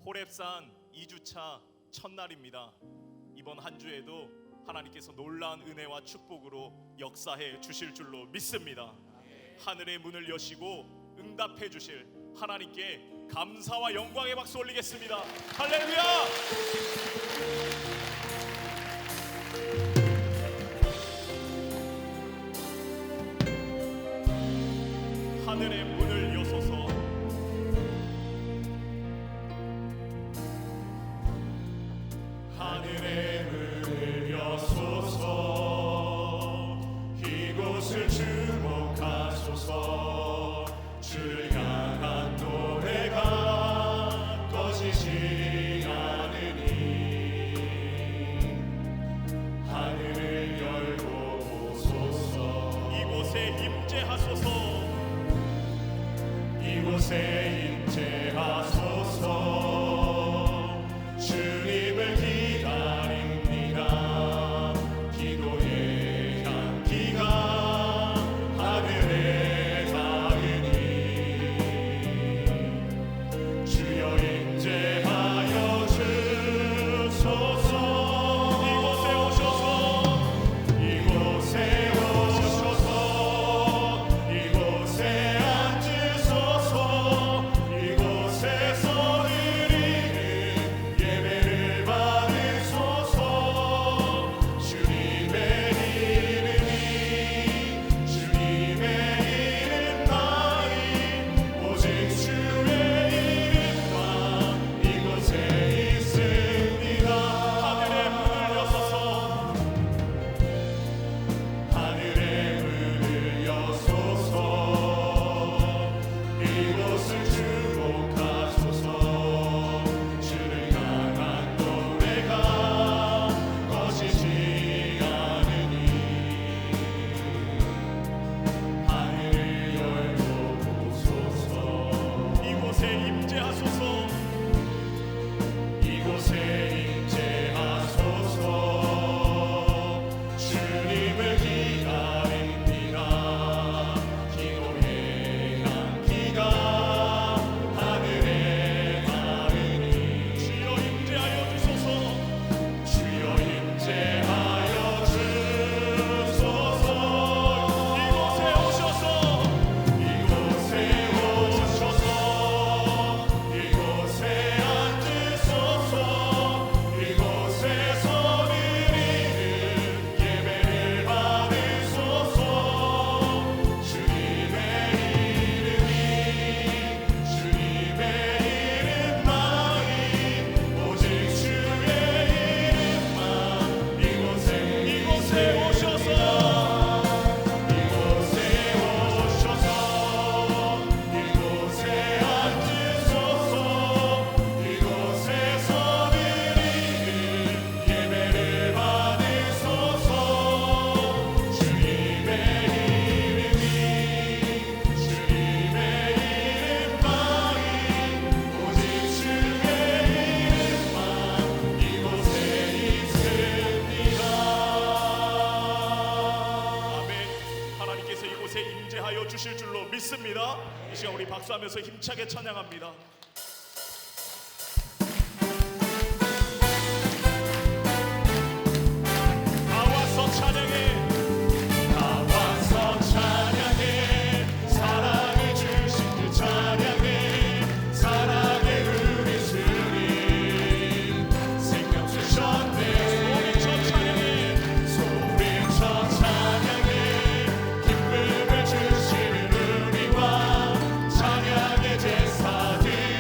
호렙산 2주차 첫날입니다. 이번 한 주에도 하나님께서 놀라운 은혜와 축복으로 역사해 주실 줄로 믿습니다. 하늘의 문을 여시고 응답해 주실 하나님께 감사와 영광의 박수 올리겠습니다. 할렐루야! 하늘의 문을 여소서, 하늘의 문을 여소서, 이곳을 주목하소서. 주를 향한 노래가 꺼지지 않으니 하늘을 열고 보소서. 이곳에 임재하소서, 이곳에 임재하소서. 주님을 기다립니다. 기도의 향기가 하늘에 닿으니 주여 임재하여 주소서. 이곳에 오셔서, 이곳에 오셔서, 이곳에 앉으소서. 이곳에서 드리는 예배를 받으소서. 주님의 이름이, 주님의 이름만이, 오직 주의 이름만 이곳에 있습니다. 하늘의 문을 여소서, 하늘의 문을 여소서. 이곳을 주목하소서. 주를 향한 노래가 꺼지지 않으니 하늘을 열고 보소서. 이곳에 임재하소서, 이곳에 임재하소서. 주님을 기다립니다. 기도의 향기가 하늘에 닿으니 주여 임재하여 주소서. 주여 임재하여 주소서. 이곳에 오셔서, 이곳에 오셔서, 이곳에 앉으소서. 이곳에서 드리는 예배를 받으소서. 주님의 이름이, 주님의 이름만이, 오직 주의 이름만 이곳에 오셔서, 이곳에 오셔서, 이곳에 앉으소서. 이곳에서 드리는 예배를 받으소서. 주님의 이름이, 주님의 이름만이, 오직 주의 이름만 이곳에 있습니다. 아멘. 하나님께서 이곳에 임재하여 주실 줄로 믿습니다. 이 시간 우리 박수하면서 힘차게 찬양합니다. 나와서 찬양해, 나와서 찬양해. 사랑을 주신 그 찬양해. 사랑의 우리 주님 생명 주셨네. 소리쳐 찬양해, 소리쳐 찬양해. 기쁨을 주시는 우리와 찬양의 제사 드리리.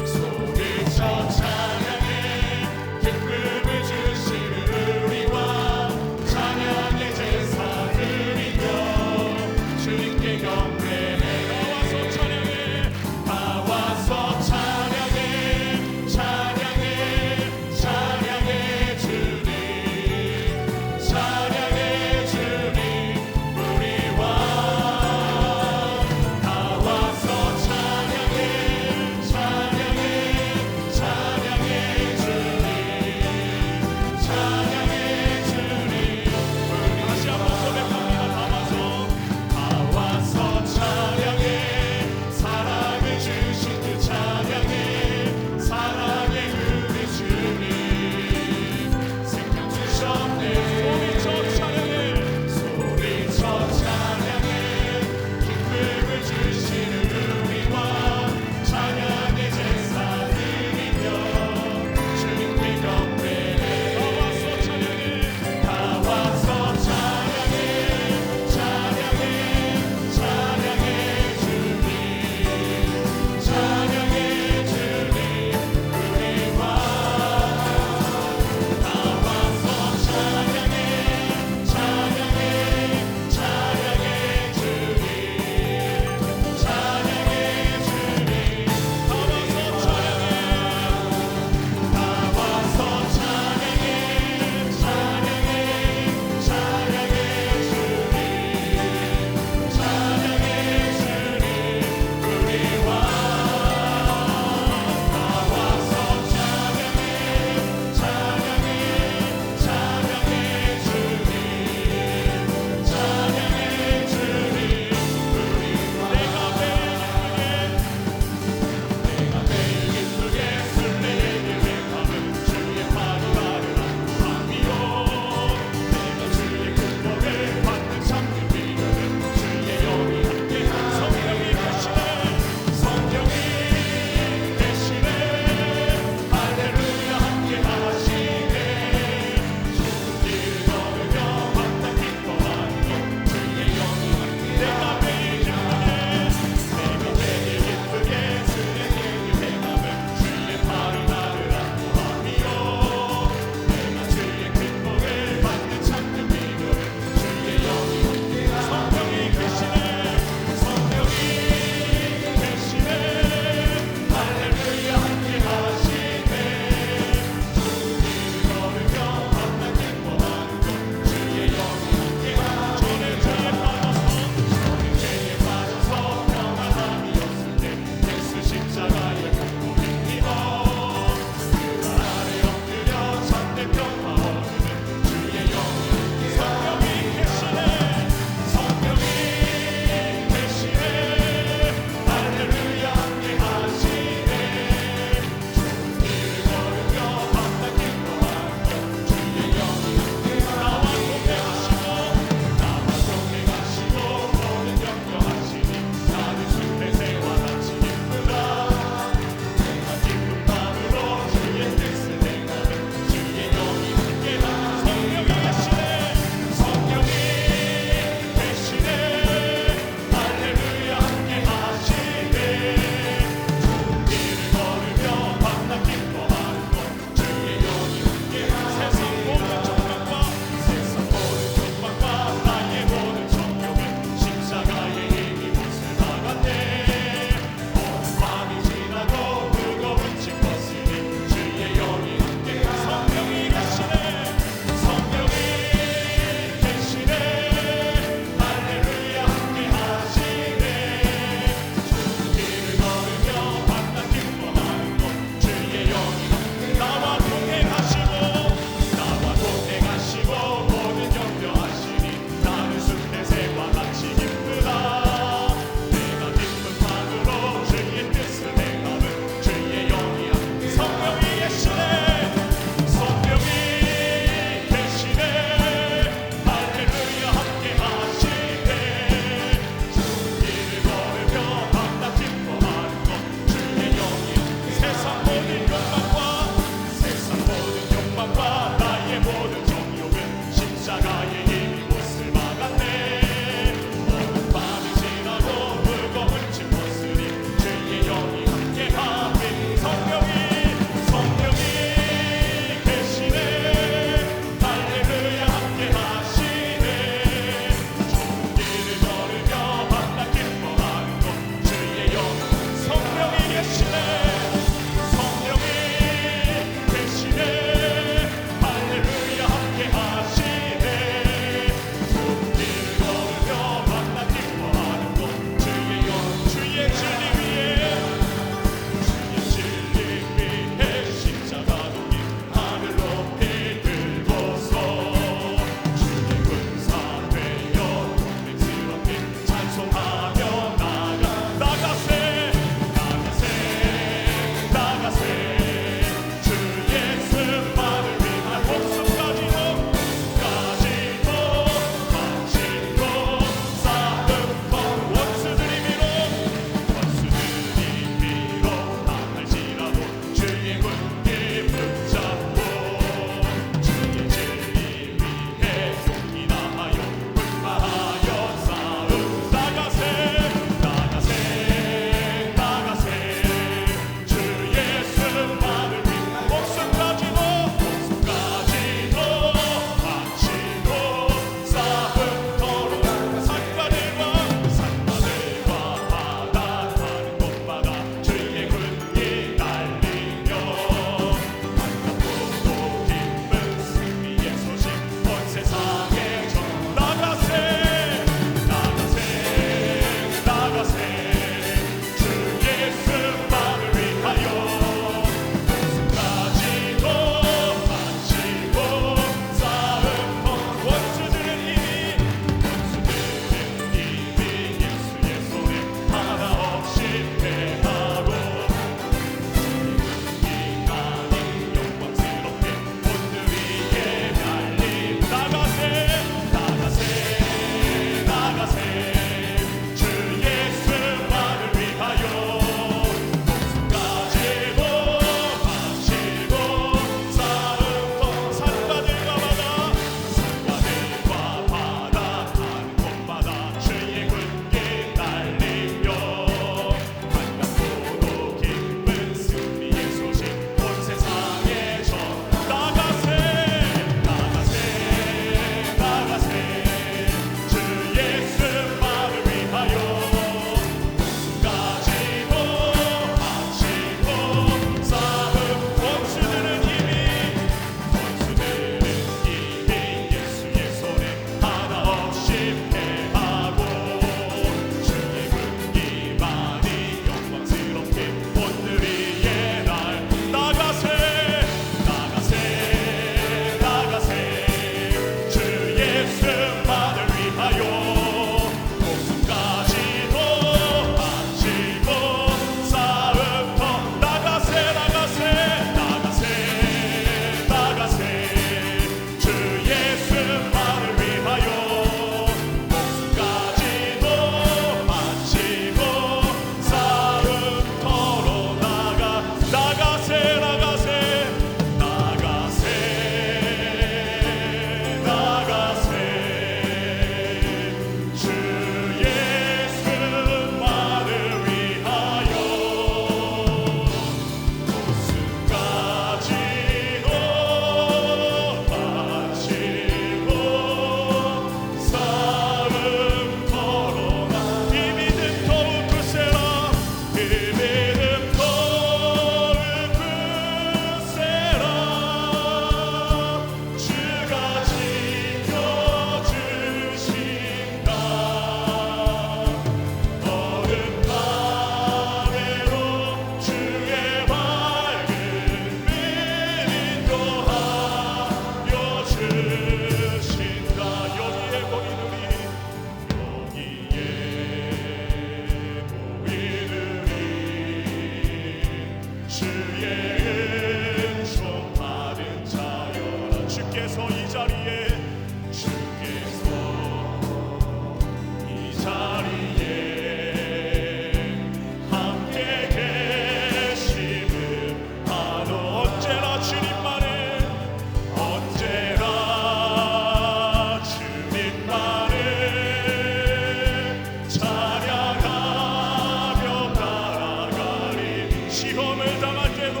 시험을 당할 때도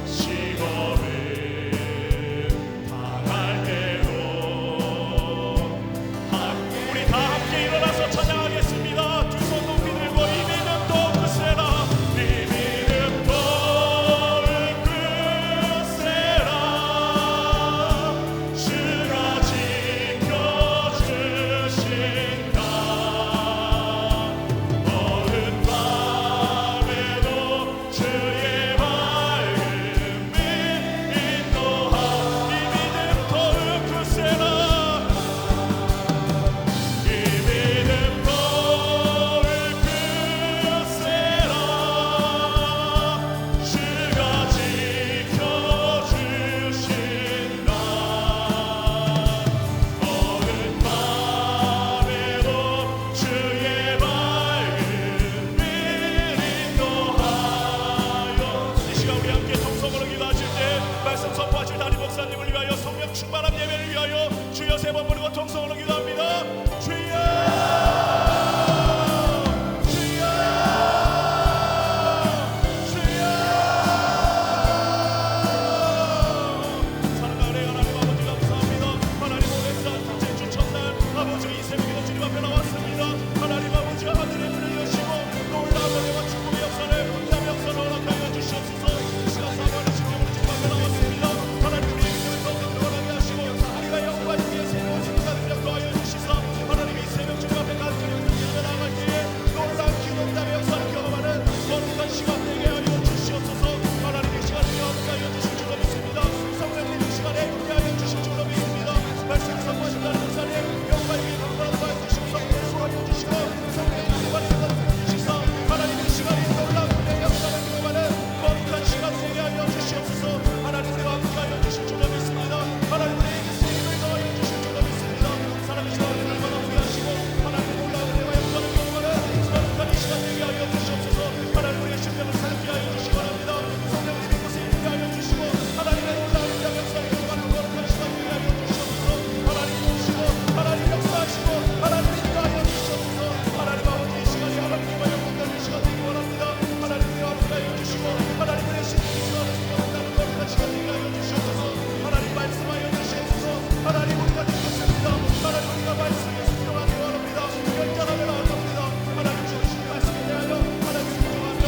시험을 당할 때도 우리 다 함께 일어나서 찬양하겠습니다. 두 손 높이 들고 이 믿음도 굳세라 이 믿음도 굳세라 주가 지켜주신다 어느 밤에도 주의 밝음이 인도하 이 믿음도 굳세라 이 믿음도 굳세라 주가 지켜주신다 어느 밤에도 주의 밝음을 인도하여 이 시간 우리 함께 통성으로 기도하실 때 말씀 선포하실 담임 목사님을 위하여 성령 충만한 예배를 위하여 주여 세 번 부르고 통성으로 기도합니다. 주여 주여 주여 사랑하는 하나님 아버지 감사합니다. 하나님 오늘 첫째 주 첫날 아버지 이 새벽에도 주님 앞에 나왔습니다. 하나님 아버지 하늘의 문을 여시고 놀라운 은혜와 축복의 역사를 응답의 역사를 허락하여 주시옵소서. 시간 사관의 신경으로 주님 앞에 나왔습니다. 하나님 우리의 믿음을 더욱 들어가게 하시고 우리가 영광 위에 새로운 생각을 더하여 주시사 하나님이 이 새벽 주님 앞에 간절히 기도해 나갈 때에 놀라운 기도 응답의 역사를 경험하는 거룩한 시간 되게 하여 주시옵소서. 하나님 이 시간을 영원하게 하여 주실 줄로 믿습니다. 성령님 이 시간에 함께하여 주실 줄로 믿습니다. 말씀을 선포하신다는 목사님 영광 위에 강건한 거 해주시고 성령을 수하여 주시고 성령의 말씀을 주시사 하나님 이 시간이 놀라운 은혜의 역사를 경험하는 거룩한 시간 되게 하여 주시옵소서. 하나님 우리와 함께하여 주실 줄로 믿습니다. 하나님 우리에게 쓰임을 더하여 주실 줄로 믿습니다. 살아계신 하나님을 만나게 하시고 하나님 놀라운 은혜와 역사를 경험하는 거룩한 이 시간 되게 하여 주시옵소서. 하나님 우리의 심령을 새롭게 하여 주시기 바랍니다. 성령님 이곳에 있게 하여 주시고 하나님의 놀라운 은혜와 역사를 경험하는 거룩한 시간 되게 하여 주시옵소서. 하나님 오시고 하나님 역사하시고 하나님 인도하여 주시옵소서. 하나님 아버지 이 시간이 하나님과 영광되는 시간 되기 원합니다. 하나님 우리와 함께하여 주시고 하나님 우리의 신이 시간을 생각한다는 거룩한 시간 되게 하여 주시옵소서. 하나님 말씀하여 주시옵소서. 하나님 우리가 듣겠습니다. 하나님 우리가 말씀에 순종하기 원합니다. 결단하며 나아갑니다. 하나님 주신 말씀에 대하여 하나님 순종하며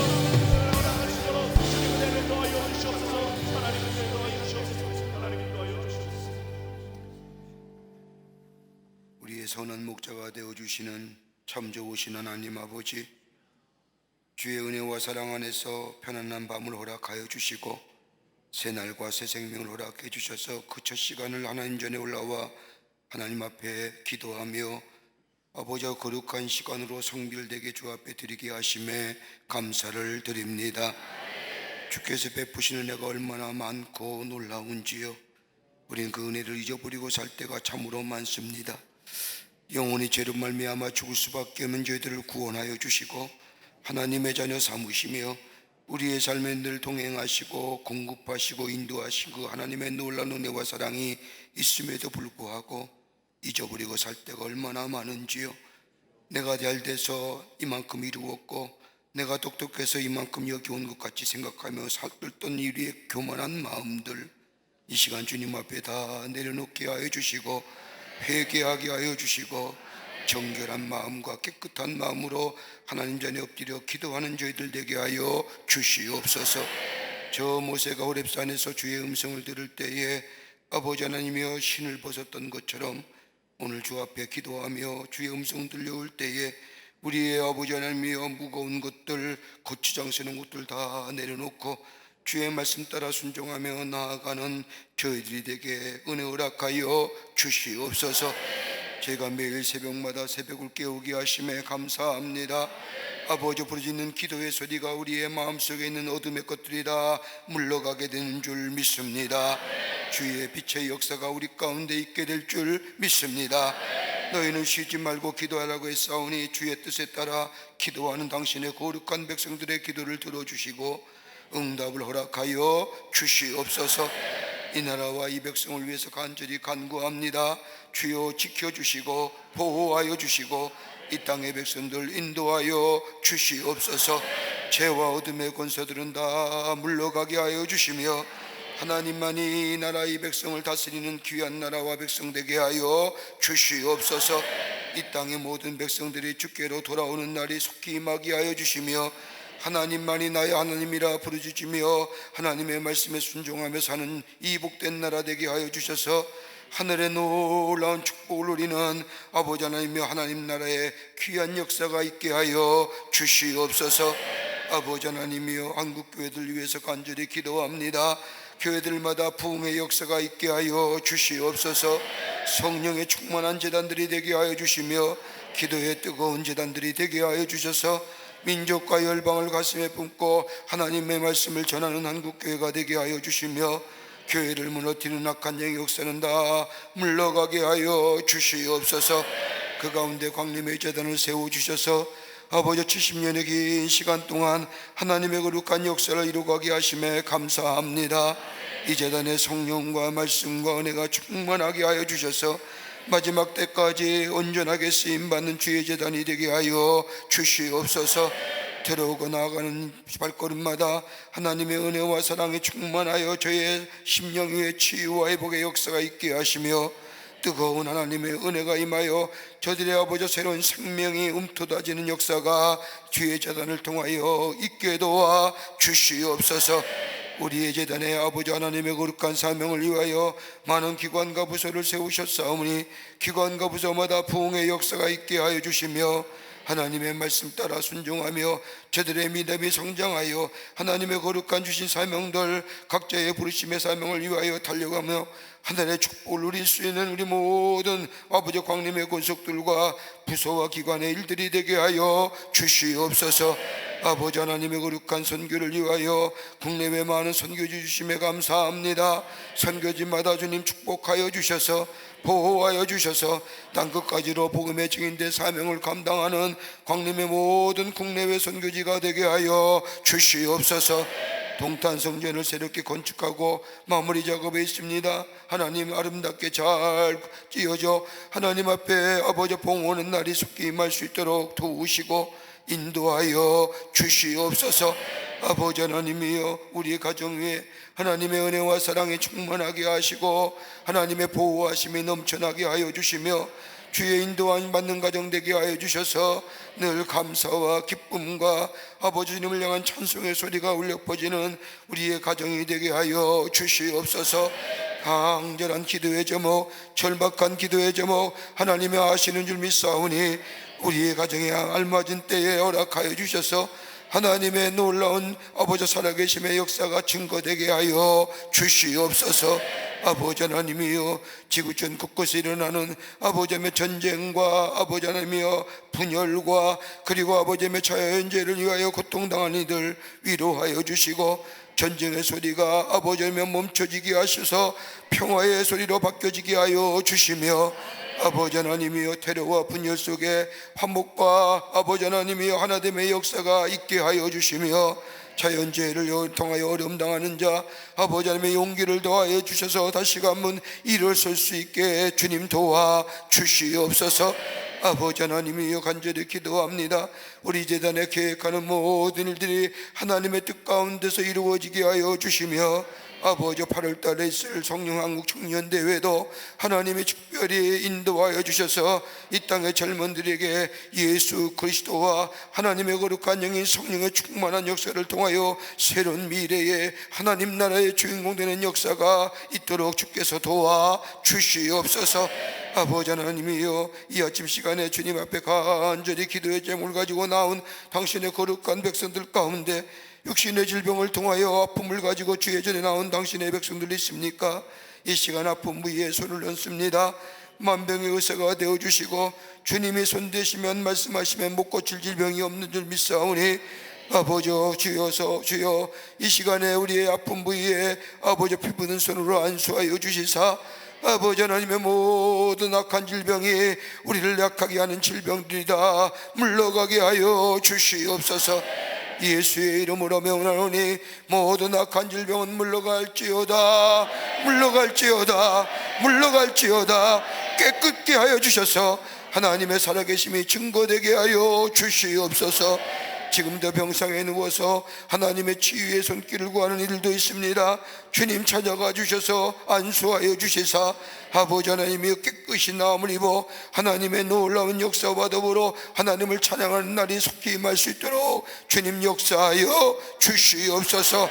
나아가시도록 주님 은혜를 더하여 주시옵소서. 하나님 은혜를 더하여 주시옵소서. 하나님 인도하여 주시옵소서. 우리의 선한 목자가 되어주시는 참 좋으신 하나님 아버지, 주의 은혜와 사랑 안에서 편안한 밤을 허락하여 주시고 새날과 새 생명을 허락해 주셔서 그 첫 시간을 하나님 전에 올라와 하나님 앞에 기도하며 아버지와 거룩한 시간으로 성별되게 주 앞에 드리게 하심에 감사를 드립니다. 주께서 베푸시는 은혜가 얼마나 많고 놀라운지요. 우린 그 은혜를 잊어버리고 살 때가 참으로 많습니다. 영원히 죄로 말미암아 죽을 수밖에 없는 죄들을 구원하여 주시고 하나님의 자녀 삼으시며 우리의 삶에 늘 동행하시고 공급하시고 인도하시고 하나님의 놀라운 은혜와 사랑이 있음에도 불구하고 잊어버리고 살 때가 얼마나 많은지요. 내가 잘 돼서 이만큼 이루었고 내가 똑똑해서 이만큼 여기 온 것 같이 생각하며 살던 이리의 교만한 마음들 이 시간 주님 앞에 다 내려놓게 하여 주시고 회개하게 하여 주시고 정결한 마음과 깨끗한 마음으로 하나님 전에 엎드려 기도하는 저희들 되게 하여 주시옵소서. 저 모세가 호렙산에서 주의 음성을 들을 때에 아버지 하나님이여 신을 벗었던 것처럼 오늘 주 앞에 기도하며 주의 음성 들려올 때에 우리의 아버지 하나님이여 무거운 것들 고추장스러운 것들 다 내려놓고 주의 말씀 따라 순종하며 나아가는 저희들이 되게 은혜 허락하여 주시옵소서. 제가 매일 새벽마다 새벽을 깨우게 하심에 감사합니다. 아버지 부르짖는 기도의 소리가 우리의 마음속에 있는 어둠의 것들이 다 물러가게 되는 줄 믿습니다. 주의 빛의 역사가 우리 가운데 있게 될 줄 믿습니다. 너희는 쉬지 말고 기도하라고 했사오니 주의 뜻에 따라 기도하는 당신의 거룩한 백성들의 기도를 들어주시고 응답을 허락하여 주시옵소서. 이 나라와 이 백성을 위해서 간절히 간구합니다. 주여 지켜주시고 보호하여 주시고 이 땅의 백성들 인도하여 주시옵소서. 죄와 어둠의 권세들은 다 물러가게 하여 주시며 하나님만이 나라의 백성을 다스리는 귀한 나라와 백성 되게 하여 주시옵소서. 이 땅의 모든 백성들이 주께로 돌아오는 날이 속히 임하게 하여 주시며 하나님만이 나의 하나님이라 부르짖으며 하나님의 말씀에 순종하며 사는 이 복된 나라 되게 하여 주셔서 하늘의 놀라운 축복을 누리는 아버지 하나님이여 하나님 나라의 귀한 역사가 있게 하여 주시옵소서. 아버지 하나님이여 한국교회들 위해서 간절히 기도합니다. 교회들마다 부흥의 역사가 있게 하여 주시옵소서. 성령의 충만한 제단들이 되게 하여 주시며 기도의 뜨거운 제단들이 되게 하여 주셔서 민족과 열방을 가슴에 품고 하나님의 말씀을 전하는 한국교회가 되게 하여 주시며 교회를 무너뜨리는 악한 영의 역사는 다 물러가게 하여 주시옵소서. 그 가운데 광림의 제단을 세워주셔서 아버지 70년의 긴 시간 동안 하나님의 거룩한 역사를 이루어가게 하심에 감사합니다. 이 제단의 성령과 말씀과 은혜가 충만하게 하여 주셔서 마지막 때까지 온전하게 쓰임받는 주의 제단이 되게 하여 주시옵소서. 들어오고 나아가는 발걸음마다 하나님의 은혜와 사랑이 충만하여 저의 심령 위에 치유와 회복의 역사가 있게 하시며 뜨거운 하나님의 은혜가 임하여 저들의 아버지 새로운 생명이 움트다지는 역사가 주의 제단을 통하여 있게 도와 주시옵소서. 우리의 제단에 아버지 하나님의 거룩한 사명을 위하여 많은 기관과 부서를 세우셨사오니 기관과 부서마다 부흥의 역사가 있게 하여 주시며 하나님의 말씀 따라 순종하며 저들의 믿음이 성장하여 하나님의 거룩한 주신 사명들 각자의 부르심의 사명을 위하여 달려가며 하늘의 축복을 누릴 수 있는 우리 모든 아버지 광림의 권속들과 부서와 기관의 일들이 되게 하여 주시옵소서. 아버지 하나님의 거룩한 선교를 위하여 국내외 많은 선교지 주심에 감사합니다. 선교지마다 주님 축복하여 주셔서 보호하여 주셔서 땅끝까지로 복음의 증인된 사명을 감당하는 광림의 모든 국내외 선교지가 되게 하여 주시옵소서. 동탄 성전을 새롭게 건축하고 마무리 작업에 있습니다. 하나님 아름답게 잘 지어져 하나님 앞에 아버지 봉헌의 날이 속히 임할 수 있도록 도우시고 인도하여 주시옵소서. 아버지 하나님이여 우리의 가정 위에 하나님의 은혜와 사랑이 충만하게 하시고 하나님의 보호하심이 넘쳐나게 하여 주시며 주의 인도함 받는 가정 되게 하여 주셔서 늘 감사와 기쁨과 아버지 주님을 향한 찬송의 소리가 울려 퍼지는 우리의 가정이 되게 하여 주시옵소서. 강렬한 기도의 제목 절박한 기도의 제목 하나님이 아시는 줄 믿사오니 우리의 가정에 알맞은 때에 허락하여 주셔서 하나님의 놀라운 아버지 살아계심의 역사가 증거되게 하여 주시옵소서. 아버지 하나님이여 지구촌 곳곳에 일어나는 아버지의 전쟁과 아버지 하나님이여 분열과 그리고 아버지의 자연재해를 위하여 고통당한 이들 위로하여 주시고 전쟁의 소리가 아버지면 멈춰지게 하셔서 평화의 소리로 바뀌어지게 하여 주시며 아버지 하나님이여 테러와 분열 속에 화목과 아버지 하나님이여 하나됨의 역사가 있게 하여 주시며 자연재해를 통하여 어려움 당하는 자 아버지 하나님의 용기를 더하여 주셔서 다시금 일어설 수 있게 주님 도와 주시옵소서. 아버지 하나님이여 간절히 기도합니다. 우리 재단에 계획하는 모든 일들이 하나님의 뜻 가운데서 이루어지게 하여 주시며 아버지 8월달에 있을 성령한국 청년대회도 하나님이 특별히 인도하여 주셔서 이 땅의 젊은들에게 예수 그리스도와 하나님의 거룩한 영인 성령의 충만한 역사를 통하여 새로운 미래의 하나님 나라의 주인공 되는 역사가 있도록 주께서 도와 주시옵소서. 아버지 하나님이여 이 아침 시간에 주님 앞에 간절히 기도의 제목을 가지고 나온 당신의 거룩한 백성들 가운데 육신의 질병을 통하여 아픔을 가지고 주의 전에 나온 당신의 백성들 있습니까? 이 시간 아픔 위에 손을 얹습니다. 만병의 의사가 되어주시고 주님이 손대시면 말씀하시면 못 고칠 질병이 없는 줄 믿사오니 아버지 주여서 주여 이 시간에 우리의 아픔 부위에 아버지 피부는 손으로 안수하여 주시사 아버지 하나님의 모든 악한 질병이 우리를 약하게 하는 질병들이다 물러가게 하여 주시옵소서. 예수의 이름으로 명하노니 모든 악한 질병은 물러갈지어다 물러갈지어다 물러갈지어다 깨끗게 하여 주셔서 하나님의 살아계심이 증거되게 하여 주시옵소서. 지금도 병상에 누워서 하나님의 치유의 손길을 구하는 이들도 있습니다. 주님 찾아가 주셔서 안수하여 주시사 아버지 하나님이 깨끗이 나음을 입어 하나님의 놀라운 역사와 더불어 하나님을 찬양하는 날이 속히 임할 수 있도록 주님 역사하여 주시옵소서.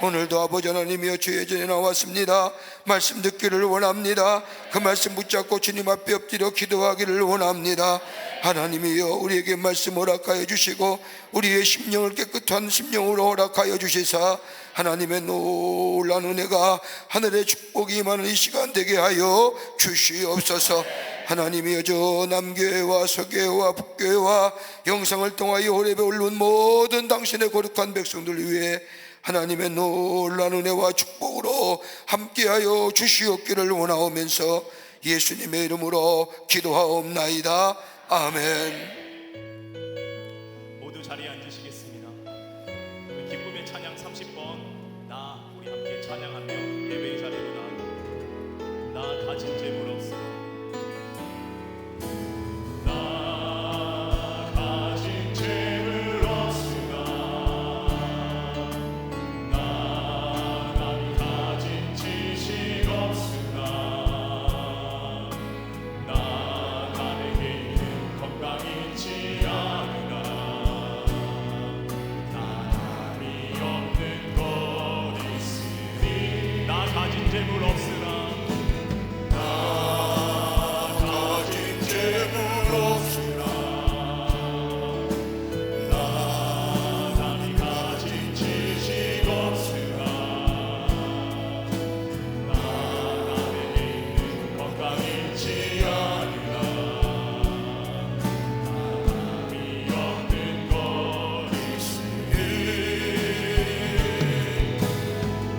오늘도 아버지 하나님이여 주의 전에 나왔습니다. 말씀 듣기를 원합니다. 그 말씀 붙잡고 주님 앞에 엎드려 기도하기를 원합니다. 하나님이여 우리에게 말씀 허락하여 주시고 우리의 심령을 깨끗한 심령으로 허락하여 주시사 하나님의 놀라운 은혜가 하늘의 축복이 임하는 이 시간 되게 하여 주시옵소서. 하나님이여 저 남교회와 서교회와 북교회와 영상을 통하여 호렙에 올라온 모든 당신의 거룩한 백성들 위해 하나님의 놀라운 은혜와 축복으로 함께하여 주시옵기를 원하오면서 예수님의 이름으로 기도하옵나이다. 아멘. 모두 자리에 앉으시겠습니다. 우리 기쁨의 찬양 30번 나 우리 함께 찬양하며 예배의 자리로 나아갑니다. 나 가진 재물 없으나 나 가진 재물 없으나 나 가진 지식 없으나 나 내게 있는 건강이 있지 않으나 남이 없는 것 있으니 나 가진 재물 없으나 나 가진 재물 없으나 나 남이 가진 지식 없으나 나 내게 있는 건강이 있지 않으나 남이 없는 것 있으니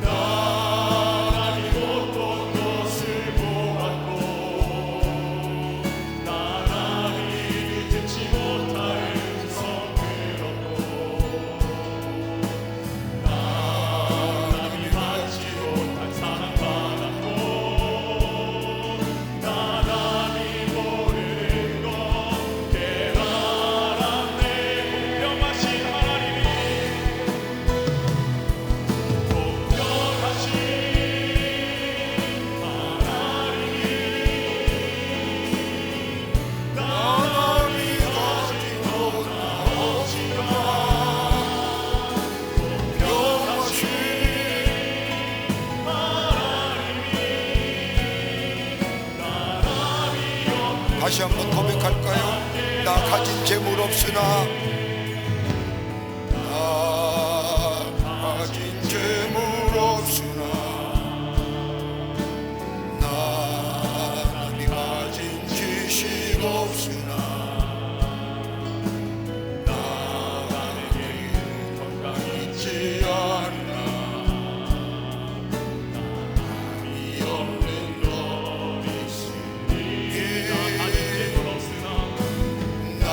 나 남이 못 본 것을 보았고 나 남이 듣지 못할 음성 들었고 나 남이 받지 못한 사랑 받았고 나 남이 모르는 것 깨달았네. 공평하신 하나님이 공평하신 하나님이 나 남이 가진 것 없지만 공평하신 다시 한번 고백할까요? 나 가진 재물 없으나 나 가진 재물 없으나 나 남이 가진 지식 없으나 나 남에게 건강이 있지 않으나 남이 없는 것 있으니 나 가진 재물 없으나 나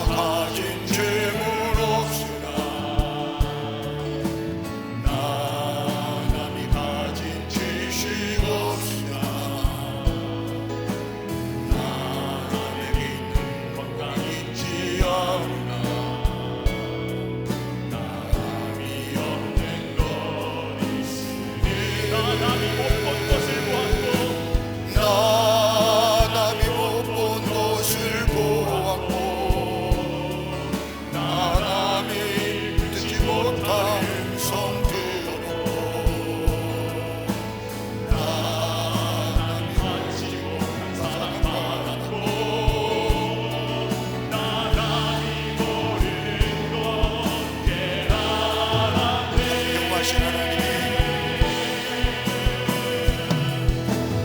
가진 재물 없으나 나 남이 가진 지식 없으나 나 남에게 있는 건강이 있지 않으나 남이 없는 것 있으니 나 남이 못 본 것을 보았고 나 남이 못 본 것을 보았고 나 남이 듣지 못한 음성 들었고 나 남이 받지 못한 사랑 받았고 나 남이 모르는 것 깨달았네. 영화신 하나님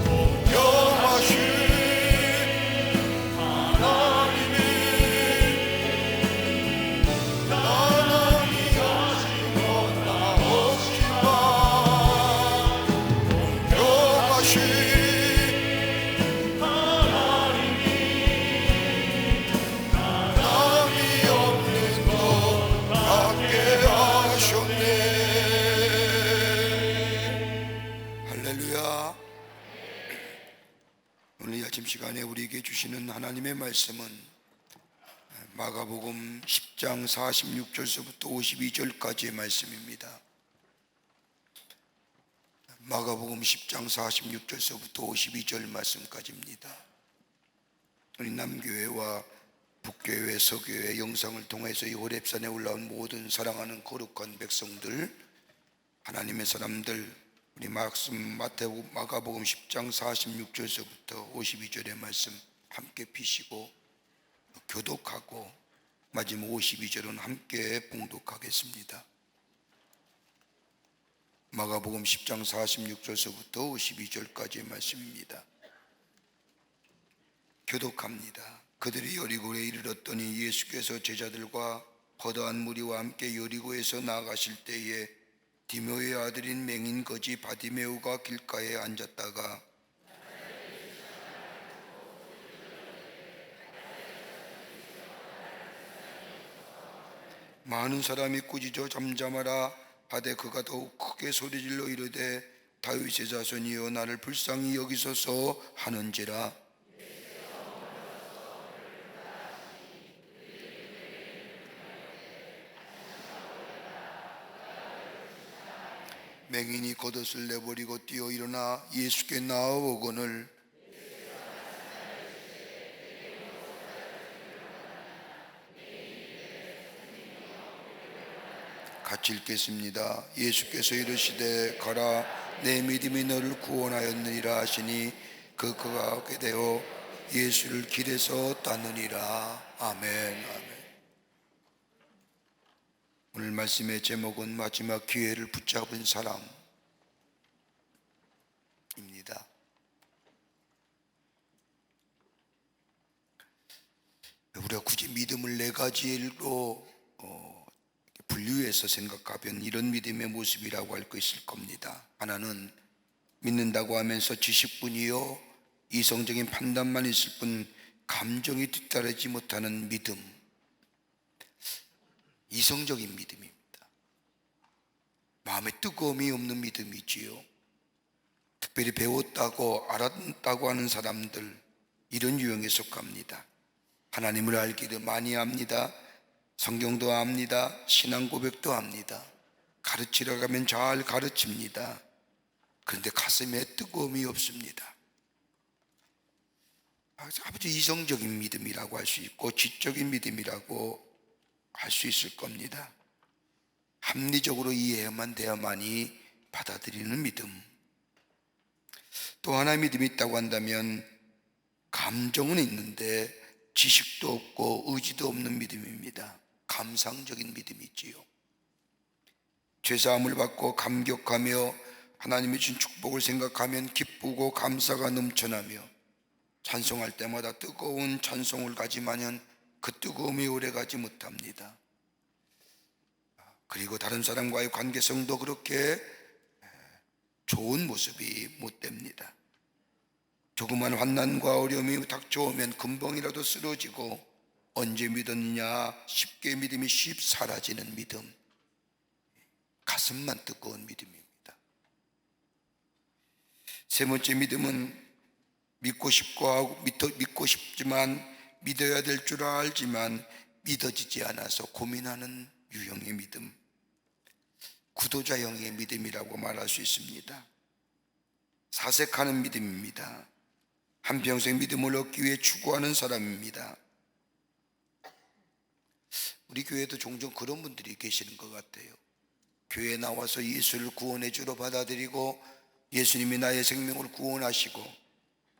공평하신 하나님이 나 남이 가진 건 나 없지만 공평하신 하나님이 나 남이 없는 것 같게 하셨네. 할렐루야. 오늘 이 아침 시간에 우리에게 주시는 하나님의 말씀은 마가복음 10장 46절서부터 52절까지의 말씀입니다. 마가복음 10장 46절서부터 52절 말씀까지입니다. 우리 남교회와 북교회, 서교회 영상을 통해서 이 호렙산에 올라온 모든 사랑하는 거룩한 백성들, 하나님의 사람들, 우리 마가복음 10장 46절서부터 52절의 말씀 함께 피시고 교독하고 마지막 52절은 함께 봉독하겠습니다. 마가복음 10장 46절서부터 52절까지의 말씀입니다. 교독합니다. 그들이 여리고에 이르렀더니 예수께서 제자들과 거대한 무리와 함께 여리고에서 나아가실 때에 디메오의 아들인 맹인 거지 바디메오가 길가에 앉았다가 많은 사람이 꾸짖어 잠잠하라 하되 그가 더욱 크게 소리질러 이르되 다윗의 자손이여 나를 불쌍히 여기소서 하는지라. 맹인이 겉옷을 내버리고 뛰어 일어나 예수께 나아오거늘 같이 읽겠습니다. 예수께서 이르시되 가라 내 믿음이 너를 구원하였느니라 하시니 그가 오게 되어 예수를 길에서 따느니라. 아멘. 아멘. 오늘 말씀의 제목은 마지막 기회를 붙잡은 사람입니다. 우리가 굳이 믿음을 네 가지로 분류해서 생각하면 이런 믿음의 모습이라고 할 수 있을 겁니다. 하나는 믿는다고 하면서 지식뿐이요 이성적인 판단만 있을 뿐 감정이 뒤따르지 못하는 믿음, 이성적인 믿음입니다. 마음에 뜨거움이 없는 믿음이지요. 특별히 배웠다고 알았다고 하는 사람들, 이런 유형에 속합니다. 하나님을 알기를 많이 합니다. 성경도 압니다. 신앙 고백도 합니다. 가르치러 가면 잘 가르칩니다. 그런데 가슴에 뜨거움이 없습니다. 아주 이성적인 믿음이라고 할 수 있고 지적인 믿음이라고 할 수 있을 겁니다. 합리적으로 이해만 돼야만이 받아들이는 믿음. 또 하나의 믿음이 있다고 한다면 감정은 있는데 지식도 없고 의지도 없는 믿음입니다. 감상적인 믿음이지요. 죄사함을 받고 감격하며 하나님이 준 축복을 생각하면 기쁘고 감사가 넘쳐나며 찬송할 때마다 뜨거운 찬송을 가지만은 그 뜨거움이 오래가지 못합니다. 그리고 다른 사람과의 관계성도 그렇게 좋은 모습이 못 됩니다. 조그만 환난과 어려움이 닥쳐오면 금방이라도 쓰러지고 언제 믿었느냐 쉽게 믿음이 사라지는 믿음, 가슴만 뜨거운 믿음입니다. 세 번째 믿음은 믿고 싶지만 믿어야 될 줄 알지만 믿어지지 않아서 고민하는 유형의 믿음, 구도자형의 믿음이라고 말할 수 있습니다. 사색하는 믿음입니다. 한평생 믿음을 얻기 위해 추구하는 사람입니다. 우리 교회도 종종 그런 분들이 계시는 것 같아요. 교회에 나와서 예수를 구원의 주로 받아들이고 예수님이 나의 생명을 구원하시고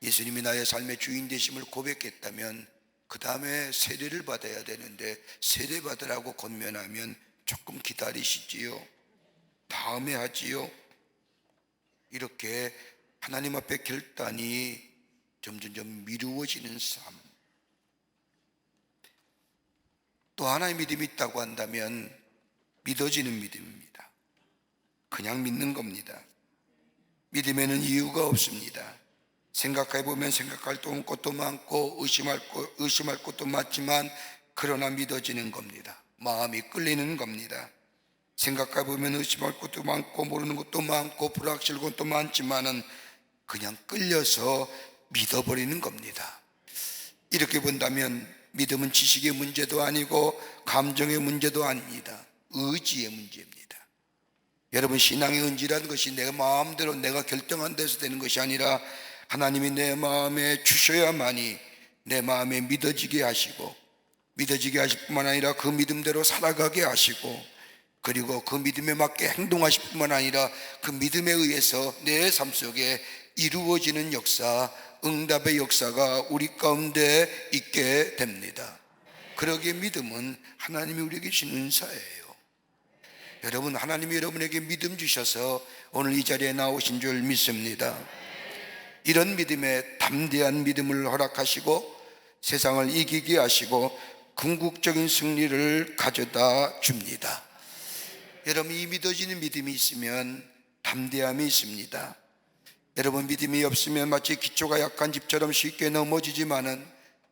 예수님이 나의 삶의 주인 되심을 고백했다면 그 다음에 세례를 받아야 되는데 세례 받으라고 권면하면 조금 기다리시지요. 다음에 하지요. 이렇게 하나님 앞에 결단이 점점 미루어지는 삶. 또 하나의 믿음이 있다고 한다면 믿어지는 믿음입니다. 그냥 믿는 겁니다. 믿음에는 이유가 없습니다. 생각해보면 생각할 것도 많고 의심할 것도 많지만 그러나 믿어지는 겁니다. 마음이 끌리는 겁니다. 생각해보면 의심할 것도 많고 모르는 것도 많고 불확실한 것도 많지만은 그냥 끌려서 믿어버리는 겁니다. 이렇게 본다면 믿음은 지식의 문제도 아니고 감정의 문제도 아닙니다. 의지의 문제입니다. 여러분, 신앙의 은지라는 것이 내 마음대로 내가 결정한 데서 되는 것이 아니라 하나님이 내 마음에 주셔야만이 내 마음에 믿어지게 하시고, 믿어지게 하실 뿐만 아니라 그 믿음대로 살아가게 하시고, 그리고 그 믿음에 맞게 행동하실 뿐만 아니라 그 믿음에 의해서 내 삶 속에 이루어지는 역사, 응답의 역사가 우리 가운데 있게 됩니다. 그러기에 믿음은 하나님이 우리에게 주신 은사예요. 여러분, 하나님이 여러분에게 믿음 주셔서 오늘 이 자리에 나오신 줄 믿습니다. 이런 믿음에 담대한 믿음을 허락하시고 세상을 이기게 하시고 궁극적인 승리를 가져다 줍니다. 여러분, 이 믿어지는 믿음이 있으면 담대함이 있습니다. 여러분, 믿음이 없으면 마치 기초가 약한 집처럼 쉽게 넘어지지만은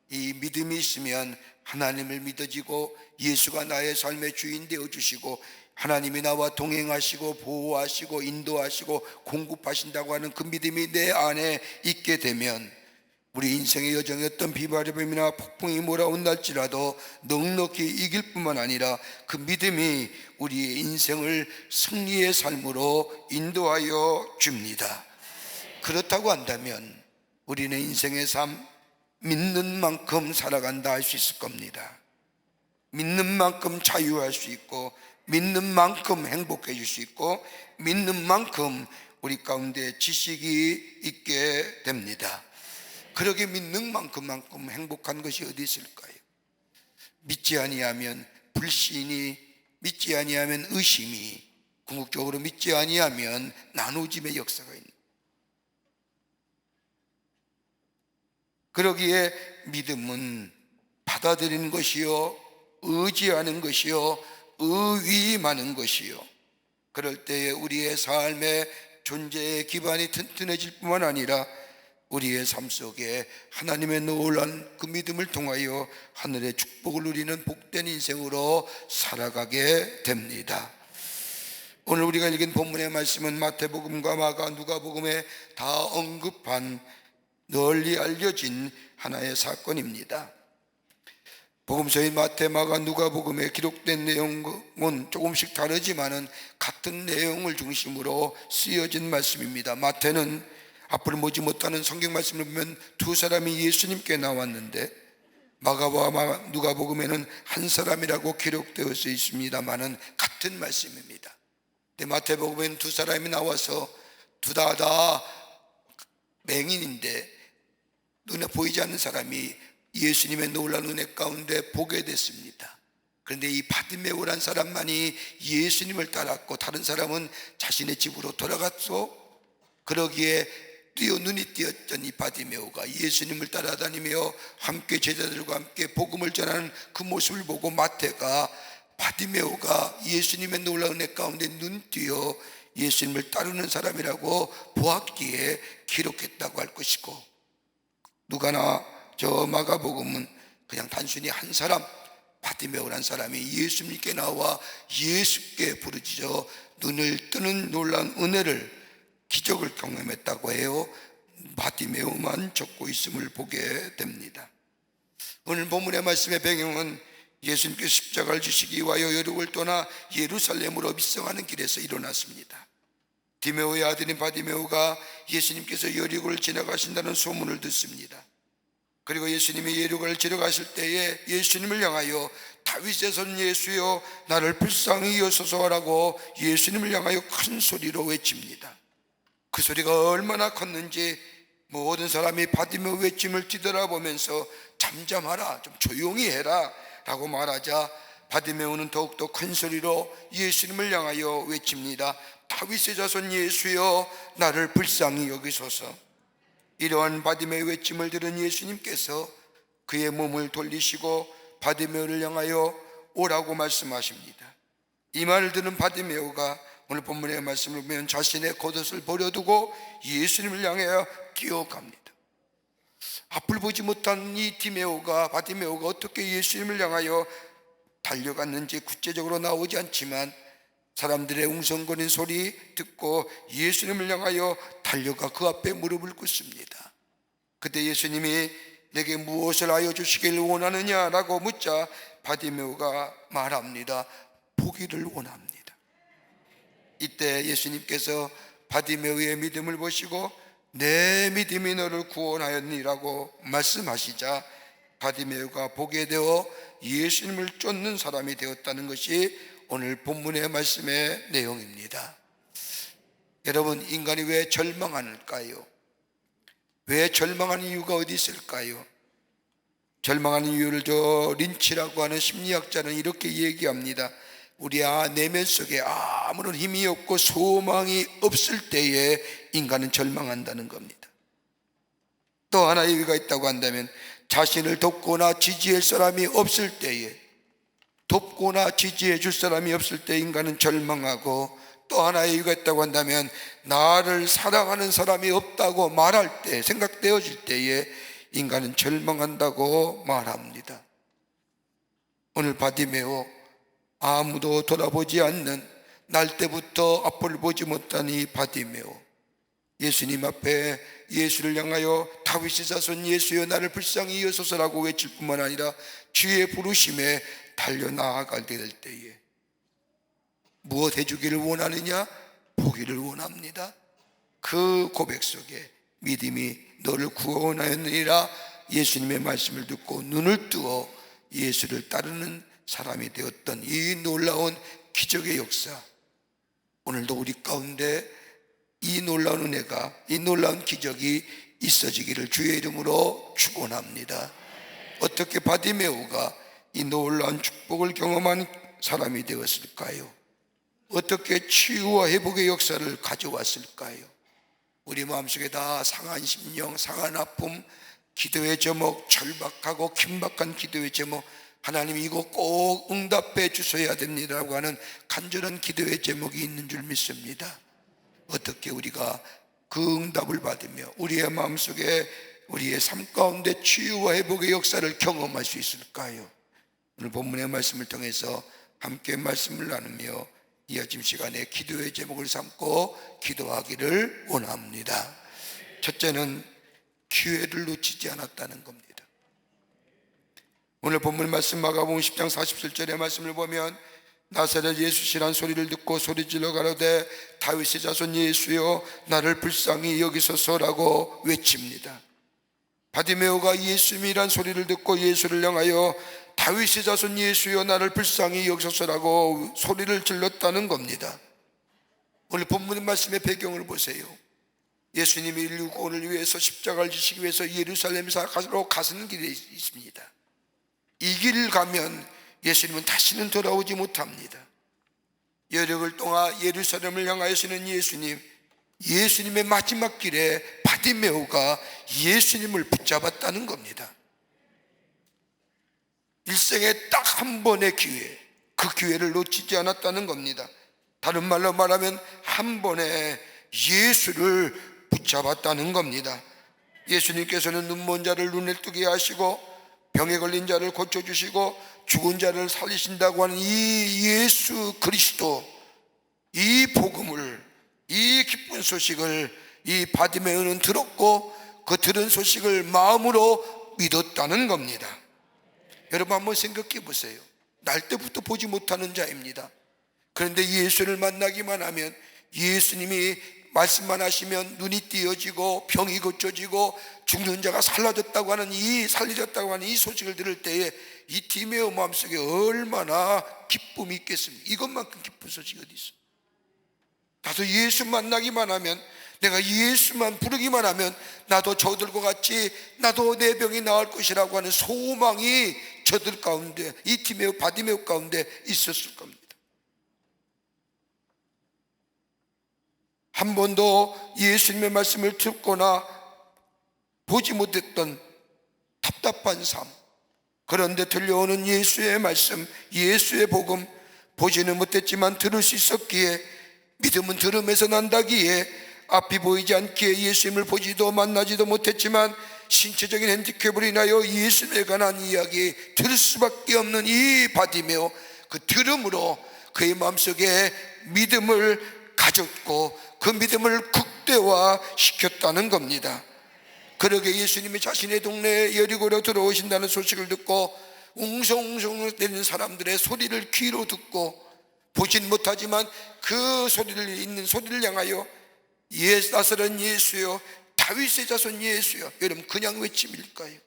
이 믿음이 있으면 하나님을 믿어지고 예수가 나의 삶의 주인 되어 주시고 하나님이 나와 동행하시고 보호하시고 인도하시고 공급하신다고 하는 그 믿음이 내 안에 있게 되면 우리 인생의 여정에 어떤 비바람이나 폭풍이 몰아온날지라도 넉넉히 이길 뿐만 아니라 그 믿음이 우리의 인생을 승리의 삶으로 인도하여 줍니다. 그렇다고 한다면 우리는 인생의 삶 믿는 만큼 살아간다 할 수 있을 겁니다. 믿는 만큼 자유할 수 있고 믿는 만큼 행복해질 수 있고 믿는 만큼 우리 가운데 지식이 있게 됩니다. 그렇게 믿는 만큼 행복한 것이 어디 있을까요? 믿지 아니하면 불신이, 믿지 아니하면 의심이, 궁극적으로 믿지 아니하면 나누짐의 역사가 있는. 그러기에 믿음은 받아들이는 것이요, 의지하는 것이요, 의위하는 것이요, 그럴 때에 우리의 삶의 존재의 기반이 튼튼해질 뿐만 아니라 우리의 삶 속에 하나님의 놀라운 그 믿음을 통하여 하늘의 축복을 누리는 복된 인생으로 살아가게 됩니다. 오늘 우리가 읽은 본문의 말씀은 마태복음과 마가, 누가복음에 다 언급한 널리 알려진 하나의 사건입니다. 복음서의 마태, 마가, 누가복음에 기록된 내용은 조금씩 다르지만은 같은 내용을 중심으로 쓰여진 말씀입니다. 마태는 앞을 보지 못하는 성경 말씀을 보면 두 사람이 예수님께 나왔는데, 마가와 누가복음에는 한 사람이라고 기록되어져 있습니다만은 같은 말씀입니다. 근데 마태복음에는 두 사람이 나와서 둘 다 맹인인데 눈에 보이지 않는 사람이 예수님의 놀라운 은혜 가운데 보게 됐습니다. 그런데 이 바디메오란 사람만이 예수님을 따랐고 다른 사람은 자신의 집으로 돌아갔소. 그러기에 눈이 띄었던 이 바디메오가 예수님을 따라다니며 함께 제자들과 함께 복음을 전하는 그 모습을 보고 마태가 바디메오가 예수님의 놀라운 은혜 가운데 눈띄어 예수님을 따르는 사람이라고 보았기에 기록했다고 할 것이고, 누가나 저 마가복음은 그냥 단순히 한 사람, 바디메오란 사람이 예수님께 나와 예수께 부르짖어 눈을 뜨는 놀라운 은혜를, 기적을 경험했다고 해요. 바디메오만 적고 있음을 보게 됩니다. 오늘 본문의 말씀의 배경은 예수님께서 십자가를 지시기 위하여 여륙을 떠나 예루살렘으로 입성하는 길에서 일어났습니다. 디메오의 아들인 바디메오가 예수님께서 여리고를 지나가신다는 소문을 듣습니다. 그리고 예수님이 여리고를 지나가실 때에 예수님을 향하여 다윗의 son 예수여 나를 불쌍히 여소서라고 예수님을 향하여 큰 소리로 외칩니다. 그 소리가 얼마나 컸는지 모든 사람이 바디메오 외침을 뒤돌아보면서 잠잠하라, 좀 조용히 해라 라고 말하자 바디메오는 더욱더 큰 소리로 예수님을 향하여 외칩니다. 다윗의 자손 예수여 나를 불쌍히 여기소서. 이러한 바디메오의 외침을 들은 예수님께서 그의 몸을 돌리시고 바디메오를 향하여 오라고 말씀하십니다. 이 말을 들은 바디메오가 오늘 본문의 말씀을 보면 자신의 겉옷을 버려두고 예수님을 향하여 뛰어갑니다. 앞을 보지 못한 이 바디메오가 어떻게 예수님을 향하여 달려갔는지 구체적으로 나오지 않지만 사람들의 웅성거리는 소리 듣고 예수님을 향하여 달려가 그 앞에 무릎을 꿇습니다. 그때 예수님이 내게 무엇을 하여 주시길 원하느냐라고 묻자 바디메오가 말합니다. 보기를 원합니다. 이때 예수님께서 바디메오의 믿음을 보시고 내 믿음이 너를 구원하였니라고 말씀하시자 바디메오가 보게 되어 예수님을 쫓는 사람이 되었다는 것이 오늘 본문의 말씀의 내용입니다. 여러분, 인간이 왜 절망할까요? 왜 절망하는 이유가 어디 있을까요? 절망하는 이유를 린치라고 하는 심리학자는 이렇게 얘기합니다. 우리 내면 속에 아무런 힘이 없고 소망이 없을 때에 인간은 절망한다는 겁니다. 또 하나의 이유가 있다고 한다면 자신을 돕거나 지지할 사람이 없을 때에, 돕거나 지지해 줄 사람이 없을 때 인간은 절망하고, 또 하나의 이유가 있다고 한다면 나를 사랑하는 사람이 없다고 말할 때, 생각되어질 때에 인간은 절망한다고 말합니다. 오늘 바디메오, 아무도 돌아보지 않는, 날 때부터 앞을 보지 못한 이 바디메오, 예수님 앞에 예수를 향하여 다윗의 자손 예수여 나를 불쌍히 여소서라고 외칠 뿐만 아니라 주의 부르심에 달려나아가게 될 때에 무엇 해주기를 원하느냐? 보기를 원합니다. 그 고백 속에 믿음이 너를 구원하였느니라 예수님의 말씀을 듣고 눈을 뜨어 예수를 따르는 사람이 되었던 이 놀라운 기적의 역사, 오늘도 우리 가운데 이 놀라운 은혜가, 이 놀라운 기적이 있어지기를 주의 이름으로 축원합니다. 어떻게 바디메오가 이 놀라운 축복을 경험한 사람이 되었을까요? 어떻게 치유와 회복의 역사를 가져왔을까요? 우리 마음속에 다 상한 심령, 상한 아픔, 기도의 제목, 절박하고 긴박한 기도의 제목, 하나님 이거 꼭 응답해 주셔야 됩니다라고 하는 간절한 기도의 제목이 있는 줄 믿습니다. 어떻게 우리가 그 응답을 받으며 우리의 마음속에, 우리의 삶 가운데 치유와 회복의 역사를 경험할 수 있을까요? 오늘 본문의 말씀을 통해서 함께 말씀을 나누며 이 아침 시간에 기도의 제목을 삼고 기도하기를 원합니다. 첫째는 기회를 놓치지 않았다는 겁니다. 오늘 본문 말씀 마가복음 10장 47절의 말씀을 보면 나사렛 예수시란 소리를 듣고 소리질러 가로되 다윗의 자손 예수여 나를 불쌍히 여기소서라고 외칩니다. 바디메오가 예수님이란 소리를 듣고 예수를 향하여 다윗의 자손 예수여 나를 불쌍히 여기소서라고 소리를 질렀다는 겁니다. 오늘 본문 말씀의 배경을 보세요. 예수님이 인류 구원을 위해서 십자가를 지시기 위해서 예루살렘으로 가시는 길에 있습니다. 이 길을 가면 예수님은 다시는 돌아오지 못합니다. 여력을 통하 예루살렘을 향하시는 예수님, 예수님의 마지막 길에 바디메오가 예수님을 붙잡았다는 겁니다. 일생에 딱 한 번의 기회, 그 기회를 놓치지 않았다는 겁니다. 다른 말로 말하면 한 번에 예수를 붙잡았다는 겁니다. 예수님께서는 눈먼 자를 눈을 뜨게 하시고 병에 걸린 자를 고쳐주시고 죽은 자를 살리신다고 하는 이 예수 그리스도, 이 복음을, 이 기쁜 소식을 이 바디메오는 들었고 그 들은 소식을 마음으로 믿었다는 겁니다. 여러분 한번 생각해 보세요. 날 때부터 보지 못하는 자입니다. 그런데 예수를 만나기만 하면, 예수님이 말씀만 하시면 눈이 띄어지고 병이 고쳐지고 죽는 자가 살려졌다고 하는 이 소식을 들을 때에 이 디메오 마음속에 얼마나 기쁨이 있겠습니까? 이것만큼 기쁜 소식이 어디 있어? 나도 예수 만나기만 하면, 내가 예수만 부르기만 하면 나도 저들과 같이 나도 내 병이 나을 것이라고 하는 소망이 저들 가운데, 이 디메오 바디메오 가운데 있었을 겁니다. 한 번도 예수님의 말씀을 듣거나 보지 못했던 답답한 삶, 그런데 들려오는 예수의 말씀, 예수의 복음, 보지는 못했지만 들을 수 있었기에, 믿음은 들음에서 난다기에 앞이 보이지 않기에 예수님을 보지도 만나지도 못했지만 신체적인 핸디캡으로 인하여 예수님에 관한 이야기 들을 수밖에 없는 이 바디메오, 그 들음으로 그의 마음속에 믿음을 가졌고 그 믿음을 극대화시켰다는 겁니다. 그러게 예수님이 자신의 동네에 여리고로 들어오신다는 소식을 듣고 웅성웅성 내리는 사람들의 소리를 귀로 듣고 보진 못하지만 그 소리를 있는 소리를 향하여 나사렛 예수여, 다윗의 자손 예수여, 여러분 그냥 외침일까요?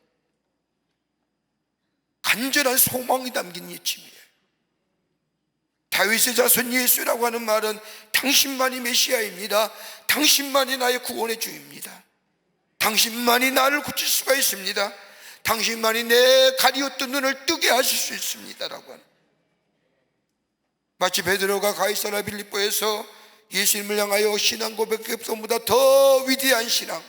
간절한 소망이 담긴 외침이에요. 다윗의 자손 예수라고 하는 말은 당신만이 메시아입니다. 당신만이 나의 구원의 주입니다. 당신만이 나를 고칠 수가 있습니다. 당신만이 내 가리웠던 눈을 뜨게 하실 수 있습니다 라고 하는, 마치 베드로가 가이사랴 빌립보에서 예수님을 향하여 신앙 고백보다 더 위대한 신앙,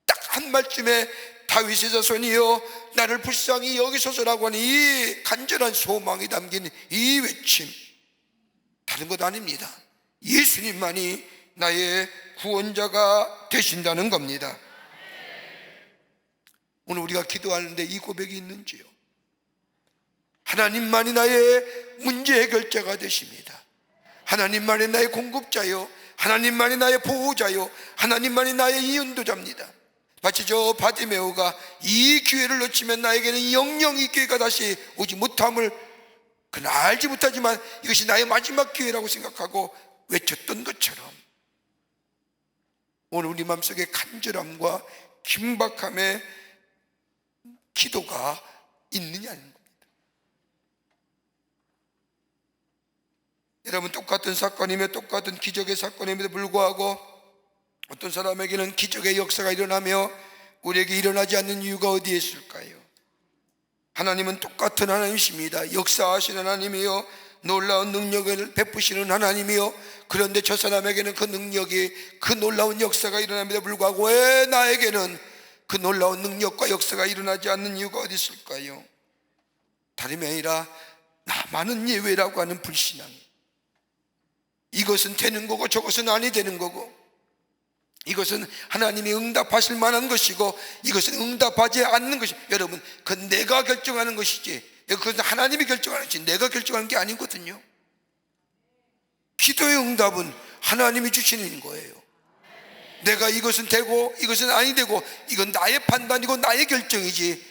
딱 한 말쯤에 다윗의 자손이여 나를 불쌍히 여기소서라고 하는 이 간절한 소망이 담긴 이 외침, 다른 것 아닙니다. 예수님만이 나의 구원자가 되신다는 겁니다. 오늘 우리가 기도하는데 이 고백이 있는지요? 하나님만이 나의 문제 해결자가 되십니다. 하나님만이 나의 공급자요, 하나님만이 나의 보호자요, 하나님만이 나의 인도자입니다. 마치 저 바디메오가 이 기회를 놓치면 나에게는 영영 이 기회가 다시 오지 못함을 그는 알지 못하지만 이것이 나의 마지막 기회라고 생각하고 외쳤던 것처럼 오늘 우리 마음속에 간절함과 긴박함의 기도가 있느냐는 겁니다. 여러분, 똑같은 사건이며 똑같은 기적의 사건임에도 불구하고 어떤 사람에게는 기적의 역사가 일어나며 우리에게 일어나지 않는 이유가 어디에 있을까요? 하나님은 똑같은 하나님이십니다. 역사하시는 하나님이요, 놀라운 능력을 베푸시는 하나님이요, 그런데 저 사람에게는 그 능력이, 그 놀라운 역사가 일어납니다 불구하고 왜 나에게는 그 놀라운 능력과 역사가 일어나지 않는 이유가 어디 있을까요? 다름이 아니라 나만은 예외라고 하는 불신앙. 이것은 되는 거고 저것은 아니 되는 거고, 이것은 하나님이 응답하실 만한 것이고 이것은 응답하지 않는 것이, 여러분 그건 내가 결정하는 것이지, 그것은 하나님이 결정하는 것이지 내가 결정하는 게 아니거든요. 기도의 응답은 하나님이 주시는 거예요. 내가 이것은 되고 이것은 아니 되고 이건 나의 판단이고 나의 결정이지,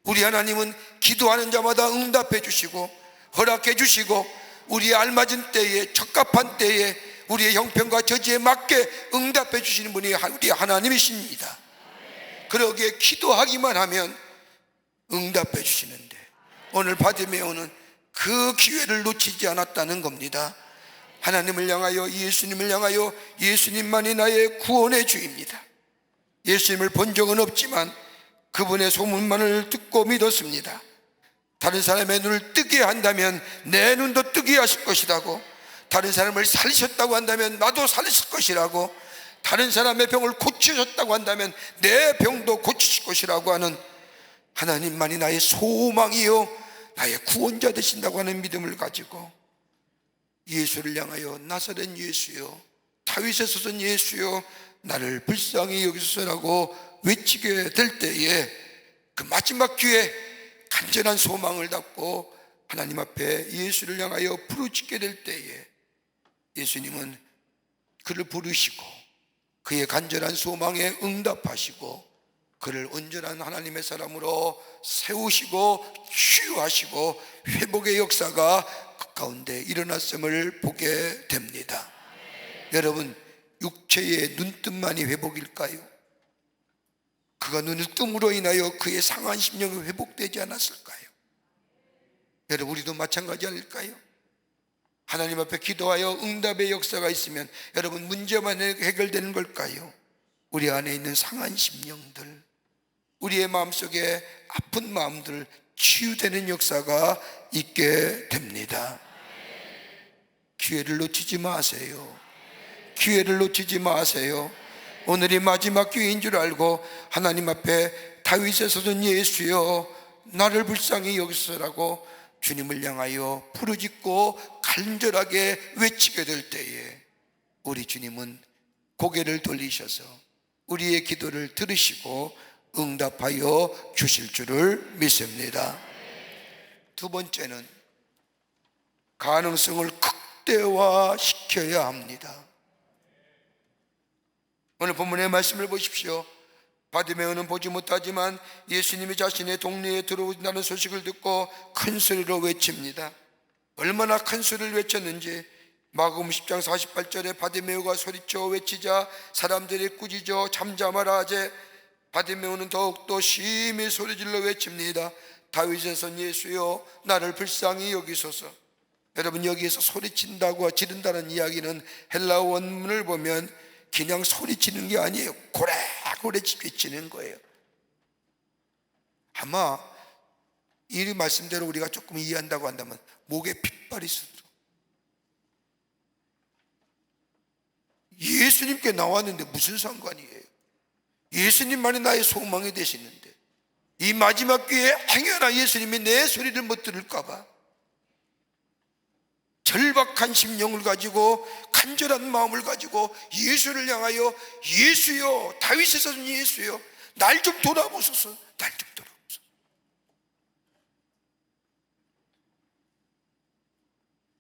우리 하나님은 기도하는 자마다 응답해 주시고 허락해 주시고 우리의 알맞은 때에 적합한 때에 우리의 형편과 저지에 맞게 응답해 주시는 분이 우리 하나님이십니다. 그러기에 기도하기만 하면 응답해 주시는데 오늘 바디메오는 그 기회를 놓치지 않았다는 겁니다. 하나님을 향하여, 예수님을 향하여, 예수님만이 나의 구원의 주입니다. 예수님을 본 적은 없지만 그분의 소문만을 듣고 믿었습니다. 다른 사람의 눈을 뜨게 한다면 내 눈도 뜨게 하실 것이라고, 다른 사람을 살리셨다고 한다면 나도 살리실 것이라고, 다른 사람의 병을 고치셨다고 한다면 내 병도 고치실 것이라고 하는 하나님만이 나의 소망이요 나의 구원자 되신다고 하는 믿음을 가지고 예수를 향하여 나사렛 예수여, 다윗의 자손 예수여, 나를 불쌍히 여기소서라고 외치게 될 때에 그 마지막 기회 간절한 소망을 갖고 하나님 앞에 예수를 향하여 부르짖게 될 때에 예수님은 그를 부르시고 그의 간절한 소망에 응답하시고 그를 온전한 하나님의 사람으로 세우시고 치유하시고 회복의 역사가 그 가운데 일어났음을 보게 됩니다. 여러분, 육체의 눈뜸만이 회복일까요? 그가 눈을 뜸으로 인하여 그의 상한 심령이 회복되지 않았을까요? 여러분, 우리도 마찬가지 아닐까요? 하나님 앞에 기도하여 응답의 역사가 있으면 여러분 문제만 해결되는 걸까요? 우리 안에 있는 상한 심령들, 우리의 마음속에 아픈 마음들 치유되는 역사가 있게 됩니다. 기회를 놓치지 마세요. 기회를 놓치지 마세요. 오늘이 마지막 기회인 줄 알고 하나님 앞에 다윗의 자손 예수여, 나를 불쌍히 여기소서라고 주님을 향하여 부르짖고 간절하게 외치게 될 때에 우리 주님은 고개를 돌리셔서 우리의 기도를 들으시고 응답하여 주실 줄을 믿습니다. 두 번째는 가능성을 극대화시켜야 합니다. 오늘 본문의 말씀을 보십시오. 바디메오는 보지 못하지만 예수님이 자신의 동네에 들어오신다는 소식을 듣고 큰 소리로 외칩니다. 얼마나 큰 소리를 외쳤는지 마가복음 10장 48절에 바디메오가 소리쳐 외치자 사람들이 꾸짖어 잠잠하라 하제 바디메오는 더욱더 심히 소리질러 외칩니다. 다윗의 son 예수여 나를 불쌍히 여기소서. 여러분, 여기에서 소리친다고 지른다는 이야기는 헬라어 원문을 보면 그냥 소리치는 게 아니에요. 고래고래 외치는 거예요. 아마 이 말씀대로 우리가 조금 이해한다고 한다면 목에 핏발이 쏟아. 예수님께 나왔는데 무슨 상관이에요? 예수님만이 나의 소망이 되시는데 이 마지막 기회에 행여나 예수님이 내 소리를 못 들을까 봐 절박한 심령을 가지고 간절한 마음을 가지고 예수를 향하여 예수여 다윗의 son 예수여 날 좀 돌아보소서. 날 좀 돌아보소서.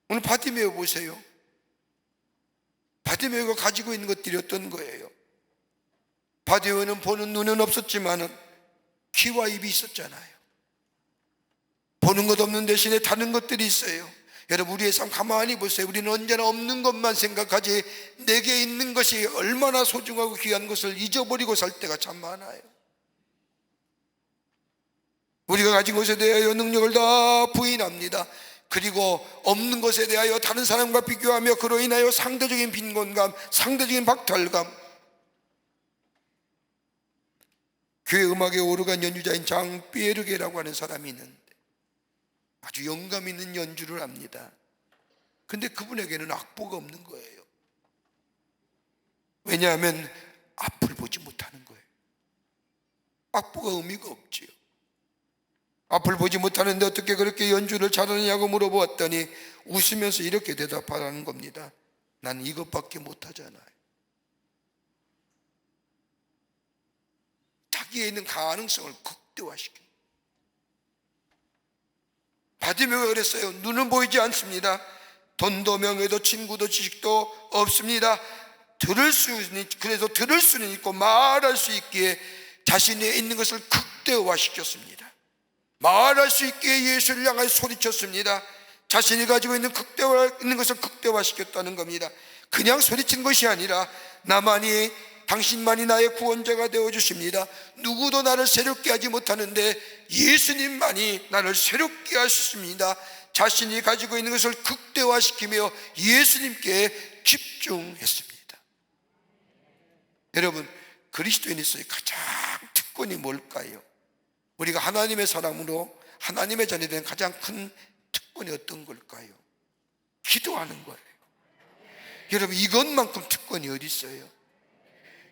오늘 바디메오 보세요. 바디메오가 가지고 있는 것들이 어떤 거예요? 바디메오는 보는 눈은 없었지만 귀와 입이 있었잖아요. 보는 것 없는 대신에 다른 것들이 있어요. 여러분, 우리의 삶 가만히 보세요. 우리는 언제나 없는 것만 생각하지 내게 있는 것이 얼마나 소중하고 귀한 것을 잊어버리고 살 때가 참 많아요. 우리가 가진 것에 대하여 능력을 다 부인합니다. 그리고 없는 것에 대하여 다른 사람과 비교하며 그로 인하여 상대적인 빈곤감, 상대적인 박탈감. 교회 음악의 오르간 연주자인 장 피에르게라고 하는 사람이 있는데 아주 영감 있는 연주를 합니다. 근데 그분에게는 악보가 없는 거예요. 왜냐하면 앞을 보지 못하는 거예요. 악보가 의미가 없지요. 앞을 보지 못하는데 어떻게 그렇게 연주를 잘하느냐고 물어보았더니 웃으면서 이렇게 대답하라는 겁니다. 난 이것밖에 못하잖아요. 자기에 있는 가능성을 극대화시킵니다. 바디메오가 그랬어요. 눈은 보이지 않습니다. 돈도 명예도 친구도 지식도 없습니다. 그래서 들을 수는 있고 말할 수 있기에 자신이 있는 것을 극대화시켰습니다. 말할 수 있기에 예수를 향하여 소리쳤습니다. 자신이 가지고 있는 것을 극대화시켰다는 겁니다. 그냥 소리친 것이 아니라 당신만이 나의 구원자가 되어주십니다. 누구도 나를 새롭게 하지 못하는데 예수님만이 나를 새롭게 하셨습니다. 자신이 가지고 있는 것을 극대화시키며 예수님께 집중했습니다. 여러분, 그리스도인으로서의 가장 특권이 뭘까요? 우리가 하나님의 사람으로 하나님의 자녀이 된 가장 큰 특권이 어떤 걸까요? 기도하는 거예요. 여러분, 이것만큼 특권이 어디 있어요?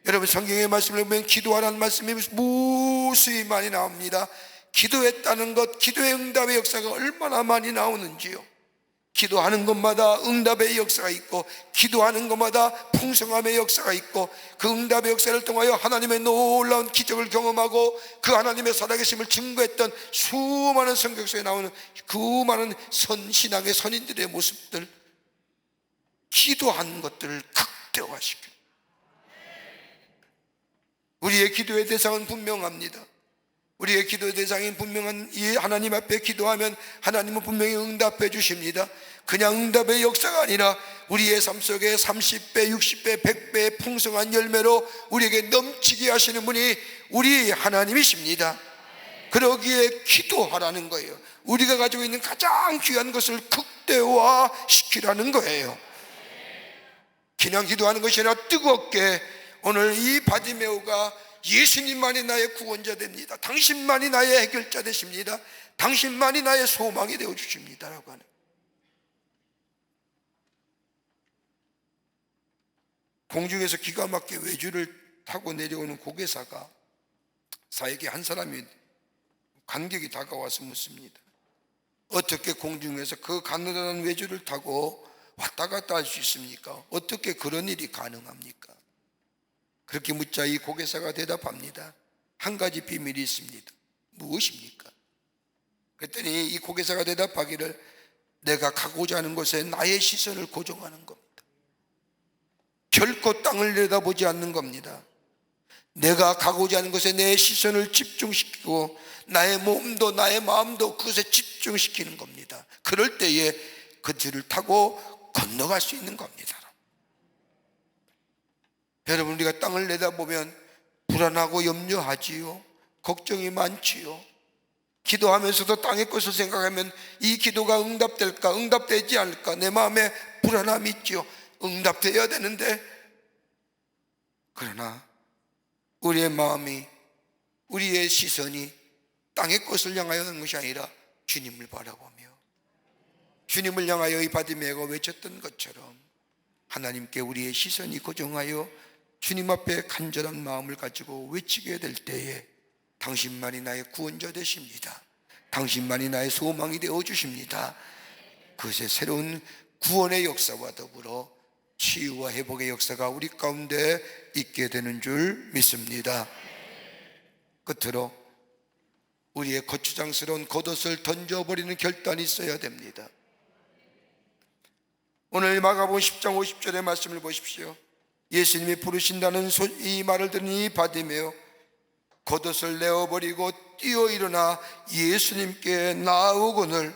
여러분, 성경의 말씀을 보면 기도하라는 말씀이 무수히 많이 나옵니다. 기도했다는 것, 기도의 응답의 역사가 얼마나 많이 나오는지요. 기도하는 것마다 응답의 역사가 있고 기도하는 것마다 풍성함의 역사가 있고 그 응답의 역사를 통하여 하나님의 놀라운 기적을 경험하고 그 하나님의 살아계심을 증거했던 수많은 성경 속에 나오는 그 많은 신앙의 선인들의 모습들, 기도하는 것들을 극대화시켜요. 우리의 기도의 대상은 분명합니다. 우리의 기도의 대상인 분명한 이 하나님 앞에 기도하면 하나님은 분명히 응답해 주십니다. 그냥 응답의 역사가 아니라 우리의 삶 속에 30배, 60배, 100배의 풍성한 열매로 우리에게 넘치게 하시는 분이 우리 하나님이십니다. 그러기에 기도하라는 거예요. 우리가 가지고 있는 가장 귀한 것을 극대화시키라는 거예요. 그냥 기도하는 것이 아니라 뜨겁게, 오늘 이 바디메오가 예수님만이 나의 구원자 됩니다. 당신만이 나의 해결자 되십니다. 당신만이 나의 소망이 되어주십니다 라고 하는. 공중에서 기가 막히게 외주를 타고 내려오는 고개사가 사에게 한 사람이 관객이 다가와서 묻습니다. 어떻게 공중에서 그 가느다란 외주를 타고 왔다 갔다 할 수 있습니까? 어떻게 그런 일이 가능합니까? 그렇게 묻자 이 고개사가 대답합니다. 한 가지 비밀이 있습니다. 무엇입니까? 그랬더니 이 고개사가 대답하기를, 내가 가고자 하는 곳에 나의 시선을 고정하는 겁니다. 결코 땅을 내다보지 않는 겁니다. 내가 가고자 하는 것에 내 시선을 집중시키고 나의 몸도 나의 마음도 그것에 집중시키는 겁니다. 그럴 때에 그 뒤를 타고 건너갈 수 있는 겁니다. 여러분, 우리가 땅을 내다보면 불안하고 염려하지요. 걱정이 많지요. 기도하면서도 땅의 것을 생각하면 이 기도가 응답될까, 응답되지 않을까, 내 마음에 불안함이 있지요. 응답되어야 되는데, 그러나 우리의 마음이, 우리의 시선이 땅의 것을 향하여 하는 것이 아니라 주님을 바라보며 주님을 향하여 이 바디메오가 외쳤던 것처럼 하나님께 우리의 시선이 고정하여 주님 앞에 간절한 마음을 가지고 외치게 될 때에 당신만이 나의 구원자 되십니다. 당신만이 나의 소망이 되어주십니다. 그것의 새로운 구원의 역사와 더불어 치유와 회복의 역사가 우리 가운데 있게 되는 줄 믿습니다. 끝으로 우리의 거추장스러운 겉옷을 던져버리는 결단이 있어야 됩니다. 오늘 마가복음 10장 50절의 말씀을 보십시오. 예수님이 부르신다는 이 말을 들은 이 바디메오 겉옷을 내어버리고 뛰어 일어나 예수님께 나아오거늘.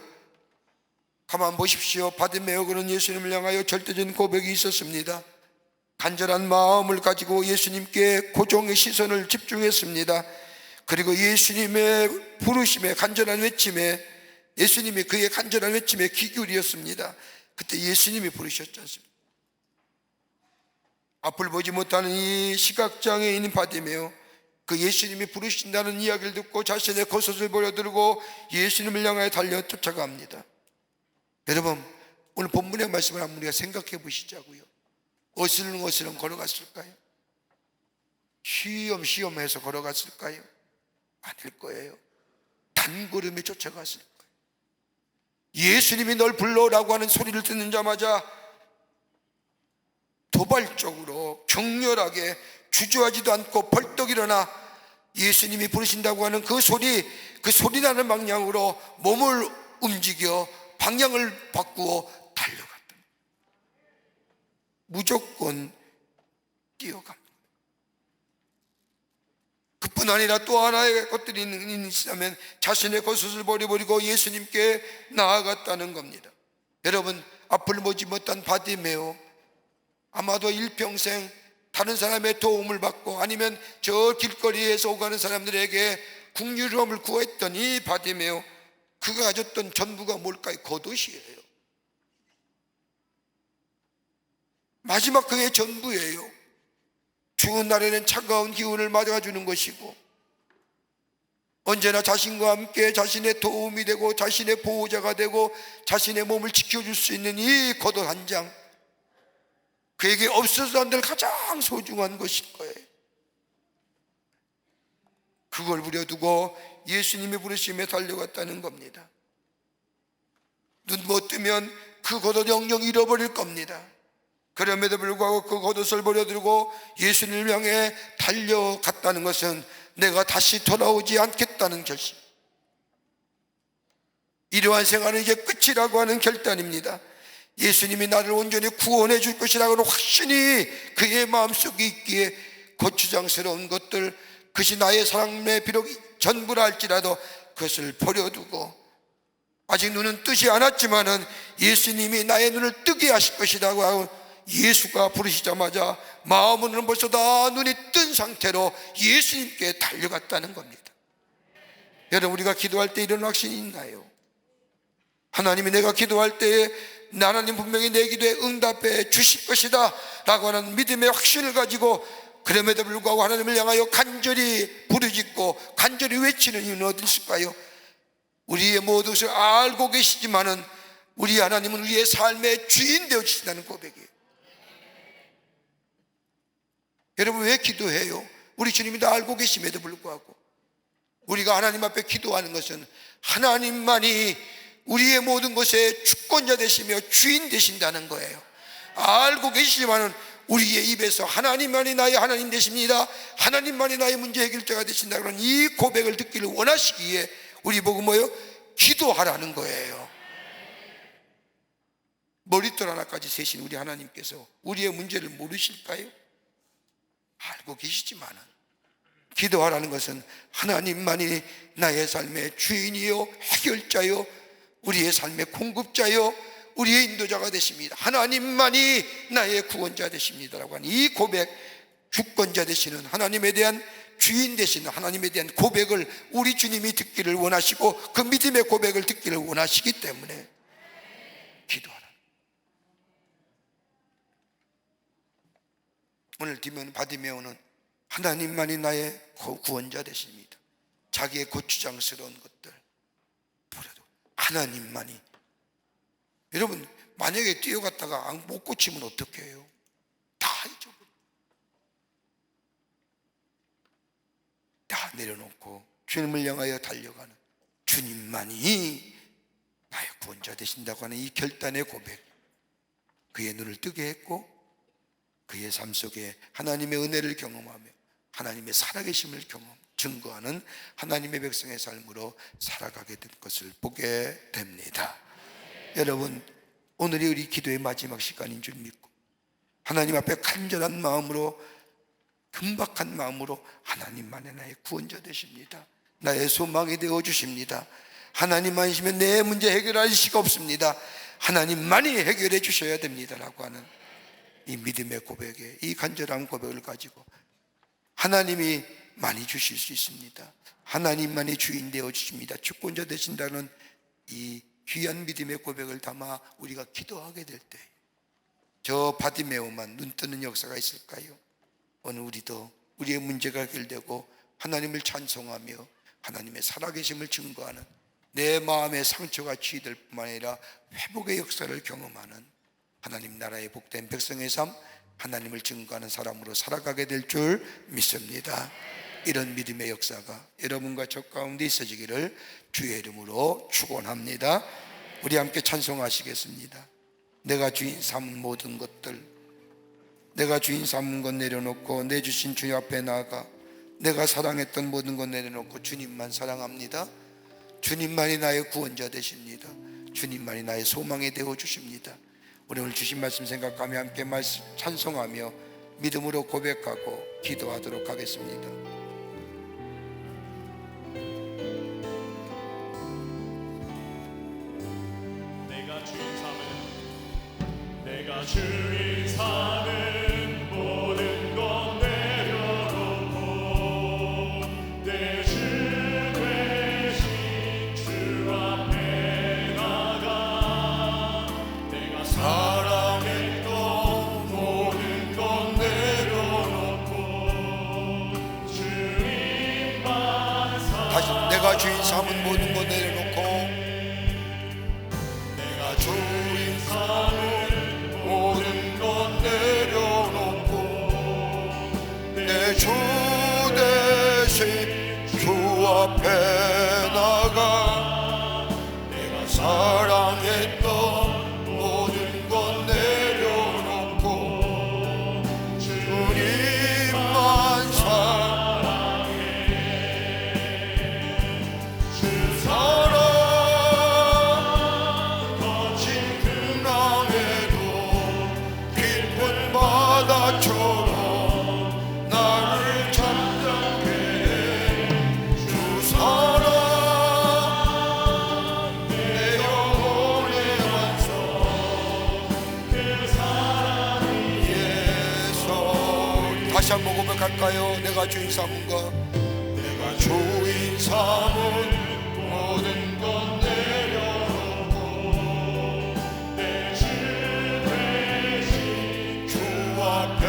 가만 보십시오. 바디메오는 예수님을 향하여 절대적인 고백이 있었습니다. 간절한 마음을 가지고 예수님께 고정의 시선을 집중했습니다. 그리고 예수님의 부르심에, 간절한 외침에, 예수님이 그의 간절한 외침에 귀 기울였습니다. 그때 예수님이 부르셨지 않습니까? 앞을 보지 못하는 이 시각장애인인 바디메오, 그 예수님이 부르신다는 이야기를 듣고 자신의 겉옷을 버려두고 예수님을 향하여 달려 쫓아갑니다. 여러분, 오늘 본문의 말씀을 한번 우리가 생각해 보시자고요. 어슬렁어슬렁 걸어갔을까요? 쉬엄쉬엄해서 걸어갔을까요? 아닐 거예요. 단걸음에 쫓아갔을 거예요. 예수님이 널 불러라고 하는 소리를 듣는 자마자 도발적으로 격렬하게 주저하지도 않고 벌떡 일어나 예수님이 부르신다고 하는 그 소리 나는 방향으로 몸을 움직여 방향을 바꾸어 달려갔다. 무조건 뛰어갑니다. 그뿐 아니라 또 하나의 것들이 있으면 자신의 겉옷을 버려버리고 예수님께 나아갔다는 겁니다. 여러분, 앞을 보지 못한 바디메오, 아마도 일평생 다른 사람의 도움을 받고 아니면 저 길거리에서 오가는 사람들에게 국유름을 구했던 이 바디메오, 그가 가졌던 전부가 뭘까요? 겉옷이에요. 마지막 그의 전부예요. 추운 날에는 차가운 기운을 맞아주는 것이고 언제나 자신과 함께 자신의 도움이 되고 자신의 보호자가 되고 자신의 몸을 지켜줄 수 있는 이 겉옷 한 장, 그에게 없어서 안 될 가장 소중한 것일 거예요. 그걸 부려두고 예수님이 부르심에 달려갔다는 겁니다. 눈 못 뜨면 그 겉옷 영영 잃어버릴 겁니다. 그럼에도 불구하고 그 겉옷을 버려두고 예수님을 향해 달려갔다는 것은 내가 다시 돌아오지 않겠다는 결심, 이러한 생활은 이제 끝이라고 하는 결단입니다. 예수님이 나를 온전히 구원해 줄 것이라고 하는 확신이 그의 마음속에 있기에 고추장스러운 것들, 그것이 나의 삶의 비록 전부라 할지라도 그것을 버려두고, 아직 눈은 뜨지 않았지만은 예수님이 나의 눈을 뜨게 하실 것이라고 하고 예수가 부르시자마자 마음은 벌써 다 눈이 뜬 상태로 예수님께 달려갔다는 겁니다. 여러분, 우리가 기도할 때 이런 확신이 있나요? 하나님이 내가 기도할 때에 하나님 분명히 내 기도에 응답해 주실 것이다 라고 하는 믿음의 확신을 가지고, 그럼에도 불구하고 하나님을 향하여 간절히 부르짖고 간절히 외치는 이유는 어디 있을까요? 우리의 모든 것을 알고 계시지만은 우리 하나님은 우리의 삶의 주인 되어 주신다는 고백이에요. 여러분, 왜 기도해요? 우리 주님이 다 알고 계심에도 불구하고 우리가 하나님 앞에 기도하는 것은 하나님만이 우리의 모든 것의 주권자 되시며 주인 되신다는 거예요. 알고 계시지만은 우리의 입에서 하나님만이 나의 하나님 되십니다, 하나님만이 나의 문제 해결자가 되신다 그런 이 고백을 듣기를 원하시기에 우리 보고 뭐예요? 기도하라는 거예요. 머릿돌 하나까지 세신 우리 하나님께서 우리의 문제를 모르실까요? 알고 계시지만은 기도하라는 것은 하나님만이 나의 삶의 주인이요 해결자요 우리의 삶의 공급자요 우리의 인도자가 되십니다. 하나님만이 나의 구원자 되십니다라고 하는 이 고백, 주권자 되시는 하나님에 대한 주인 되시는 하나님에 대한 고백을 우리 주님이 듣기를 원하시고 그 믿음의 고백을 듣기를 원하시기 때문에 기도하라. 오늘 바디메오는 하나님만이 나의 구원자 되십니다. 자기의 고추장스러운 것들 보라도 하나님만이. 여러분 만약에 뛰어갔다가 못 고치면 어떻게 해요? 다 잊어버려. 다 내려놓고 주님을 향하여 달려가는 주님만이 나의 구원자 되신다고 하는 이 결단의 고백, 그의 눈을 뜨게 했고 그의 삶 속에 하나님의 은혜를 경험하며 하나님의 살아계심을 증거하는 하나님의 백성의 삶으로 살아가게 될 것을 보게 됩니다. 여러분, 오늘이 우리 기도의 마지막 시간인 줄 믿고 하나님 앞에 간절한 마음으로, 긴박한 마음으로 하나님만이 나의 구원자 되십니다. 나의 소망이 되어 주십니다. 하나님만이시면 내 문제 해결할 수가 없습니다. 하나님만이 해결해 주셔야 됩니다라고 하는 이 믿음의 고백에, 이 간절한 고백을 가지고 하나님이 많이 주실 수 있습니다. 하나님만이 주인 되어 주십니다. 주권자 되신다는 이 귀한 믿음의 고백을 담아 우리가 기도하게 될 때 저 바디메오만 눈 뜨는 역사가 있을까요? 오늘 우리도 우리의 문제가 해결되고 하나님을 찬송하며 하나님의 살아계심을 증거하는, 내 마음의 상처가 치유될 뿐만 아니라 회복의 역사를 경험하는 하나님 나라의 복된 백성의 삶, 하나님을 증거하는 사람으로 살아가게 될 줄 믿습니다. 이런 믿음의 역사가 여러분과 저 가운데 있어지기를 주의 이름으로 축원합니다. 우리 함께 찬송하시겠습니다. 내가 주인 삼은 모든 것들, 내가 주인 삼은 것 내려놓고 내 주신 주님 앞에 나아가 내가 사랑했던 모든 것 내려놓고 주님만 사랑합니다. 주님만이 나의 구원자 되십니다. 주님만이 나의 소망이 되어 주십니다. 우리 오늘 주신 말씀 생각하며 함께 말씀 찬송하며 믿음으로 고백하고 기도하도록 하겠습니다. 내가 주인 삼은 모든 것 내려놓고 내 주 되신 주 앞에 나가 내가 사랑했던 모든 것 내려놓고 주님만 다시 내가 주인 삼은 모든 것 내려놓고 내가 주인 삼은 모든 것 내려놓고 내 주 대신 주 앞에 나가 내가 사랑했던 모든 것 내려놓고 주님만 사랑해. 주 사랑 거친 풍랑에도 깊은 바다처럼 나를 잠잠케 해. 주 사랑 내 영혼의 완성, 그 사랑이 예수. 다시 한번 고백할까요? 내가 주인 삼은 것, 내가 주인 삼은 모든 것 내려놓고 내 주 되신 주 앞에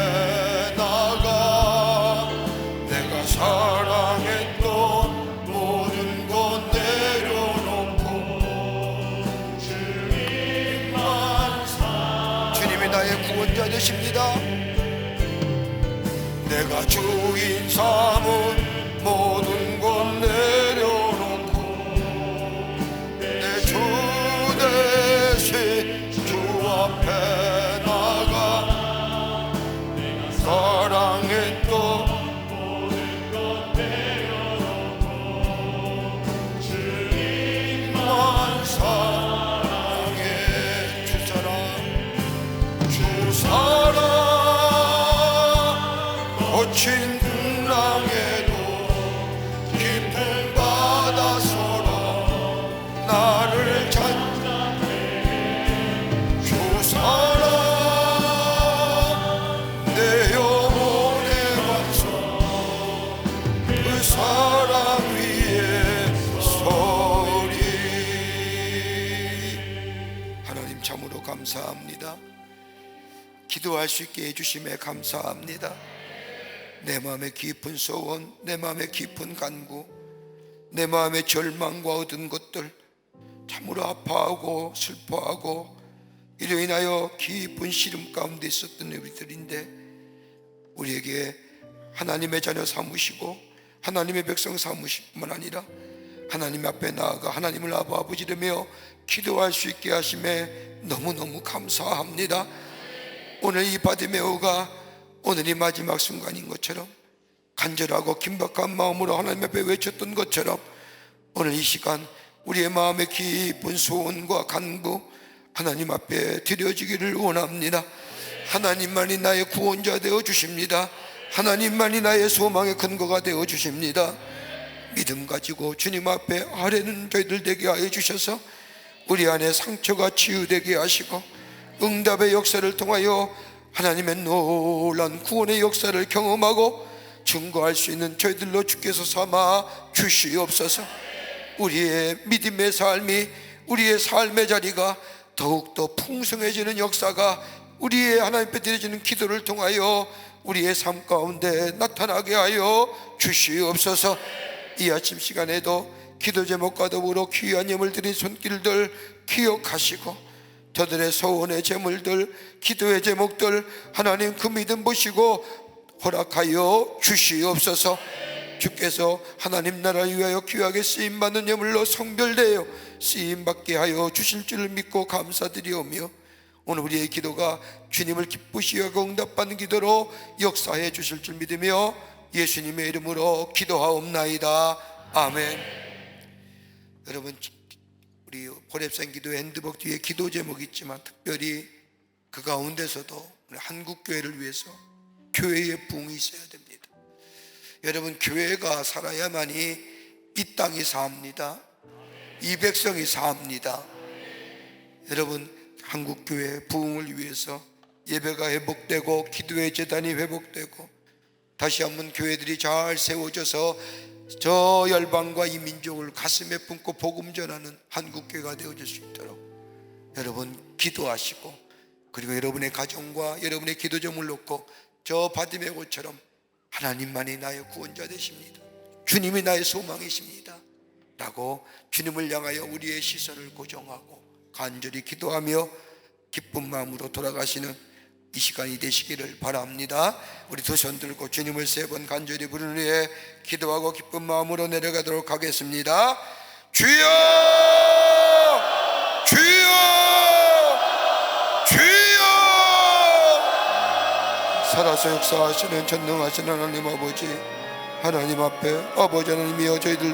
나가 내가 사랑했던 모든 것 내려놓고 주님만 주님이 나의 구원자 되십니다. 내가 주인 삼은 모든 것 내려놓고 내 주 대신 주 앞에 나가 사랑했던 모든 것 내려놓고 주님만 주님만 사랑해. 주 사랑 거친 풍랑에도 기도할 수 있게 해주심에 감사합니다. 내 마음의 깊은 소원, 내 마음의 깊은 간구, 내 마음의 절망과 얻은 것들, 참으로 아파하고 슬퍼하고 이로 인하여 깊은 시름 가운데 있었던 우리들인데, 우리에게 하나님의 자녀 삼으시고 하나님의 백성 삼으실 뿐만 아니라 하나님 앞에 나아가 하나님을 아버지라며 기도할 수 있게 하심에 너무너무 감사합니다. 오늘 이 바디메오가 오늘이 마지막 순간인 것처럼 간절하고 긴박한 마음으로 하나님 앞에 외쳤던 것처럼 오늘 이 시간 우리의 마음의 깊은 소원과 간구 하나님 앞에 드려지기를 원합니다. 하나님만이 나의 구원자 되어 주십니다. 하나님만이 나의 소망의 근거가 되어 주십니다. 믿음 가지고 주님 앞에 아뢰는 저희들 되게 하여 주셔서 우리 안에 상처가 치유되게 하시고 응답의 역사를 통하여 하나님의 놀라운 구원의 역사를 경험하고 증거할 수 있는 저희들로 주께서 삼아 주시옵소서. 우리의 믿음의 삶이, 우리의 삶의 자리가 더욱더 풍성해지는 역사가 우리의 하나님 앞에 드려지는 기도를 통하여 우리의 삶 가운데 나타나게 하여 주시옵소서. 이 아침 시간에도 기도 제목과 더불어 귀한 예물 드린 손길들 기억하시고 저들의 소원의 제물들, 기도의 제목들 하나님 그 믿음 보시고 허락하여 주시옵소서. 주께서 하나님 나라를 위하여 귀하게 쓰임받는 예물로 성별되어 쓰임받게 하여 주실 줄을 믿고 감사드리오며, 오늘 우리의 기도가 주님을 기쁘시게 하고 응답받는 기도로 역사해 주실 줄 믿으며 예수님의 이름으로 기도하옵나이다. 아멘. 여러분, 우리 호렙산 기도 핸드북 뒤에 기도 제목이 있지만 특별히 그 가운데서도 우리 한국교회를 위해서 교회의 부흥이 있어야 됩니다. 여러분, 교회가 살아야만이 이 땅이 삽니다. 이 백성이 삽니다. 여러분, 한국교회 부흥을 위해서 예배가 회복되고 기도의 재단이 회복되고 다시 한번 교회들이 잘 세워져서 저 열방과 이 민족을 가슴에 품고 복음 전하는 한국교회가 되어질 수 있도록 여러분 기도하시고, 그리고 여러분의 가정과 여러분의 기도 제목을 놓고 저 바디메 고처럼 하나님만이 나의 구원자 되십니다, 주님이 나의 소망이십니다 라고 주님을 향하여 우리의 시선을 고정하고 간절히 기도하며 기쁜 마음으로 돌아가시는 이 시간이 되시기를 바랍니다. 우리 두 손 들고 주님을 세 번 간절히 부르는 후에 기도하고 기쁜 마음으로 내려가도록 하겠습니다. 주여! 주여! 주여! 살아서 역사하시는 전능하신 하나님 아버지, 하나님 앞에 아버지 하나님이여 저희들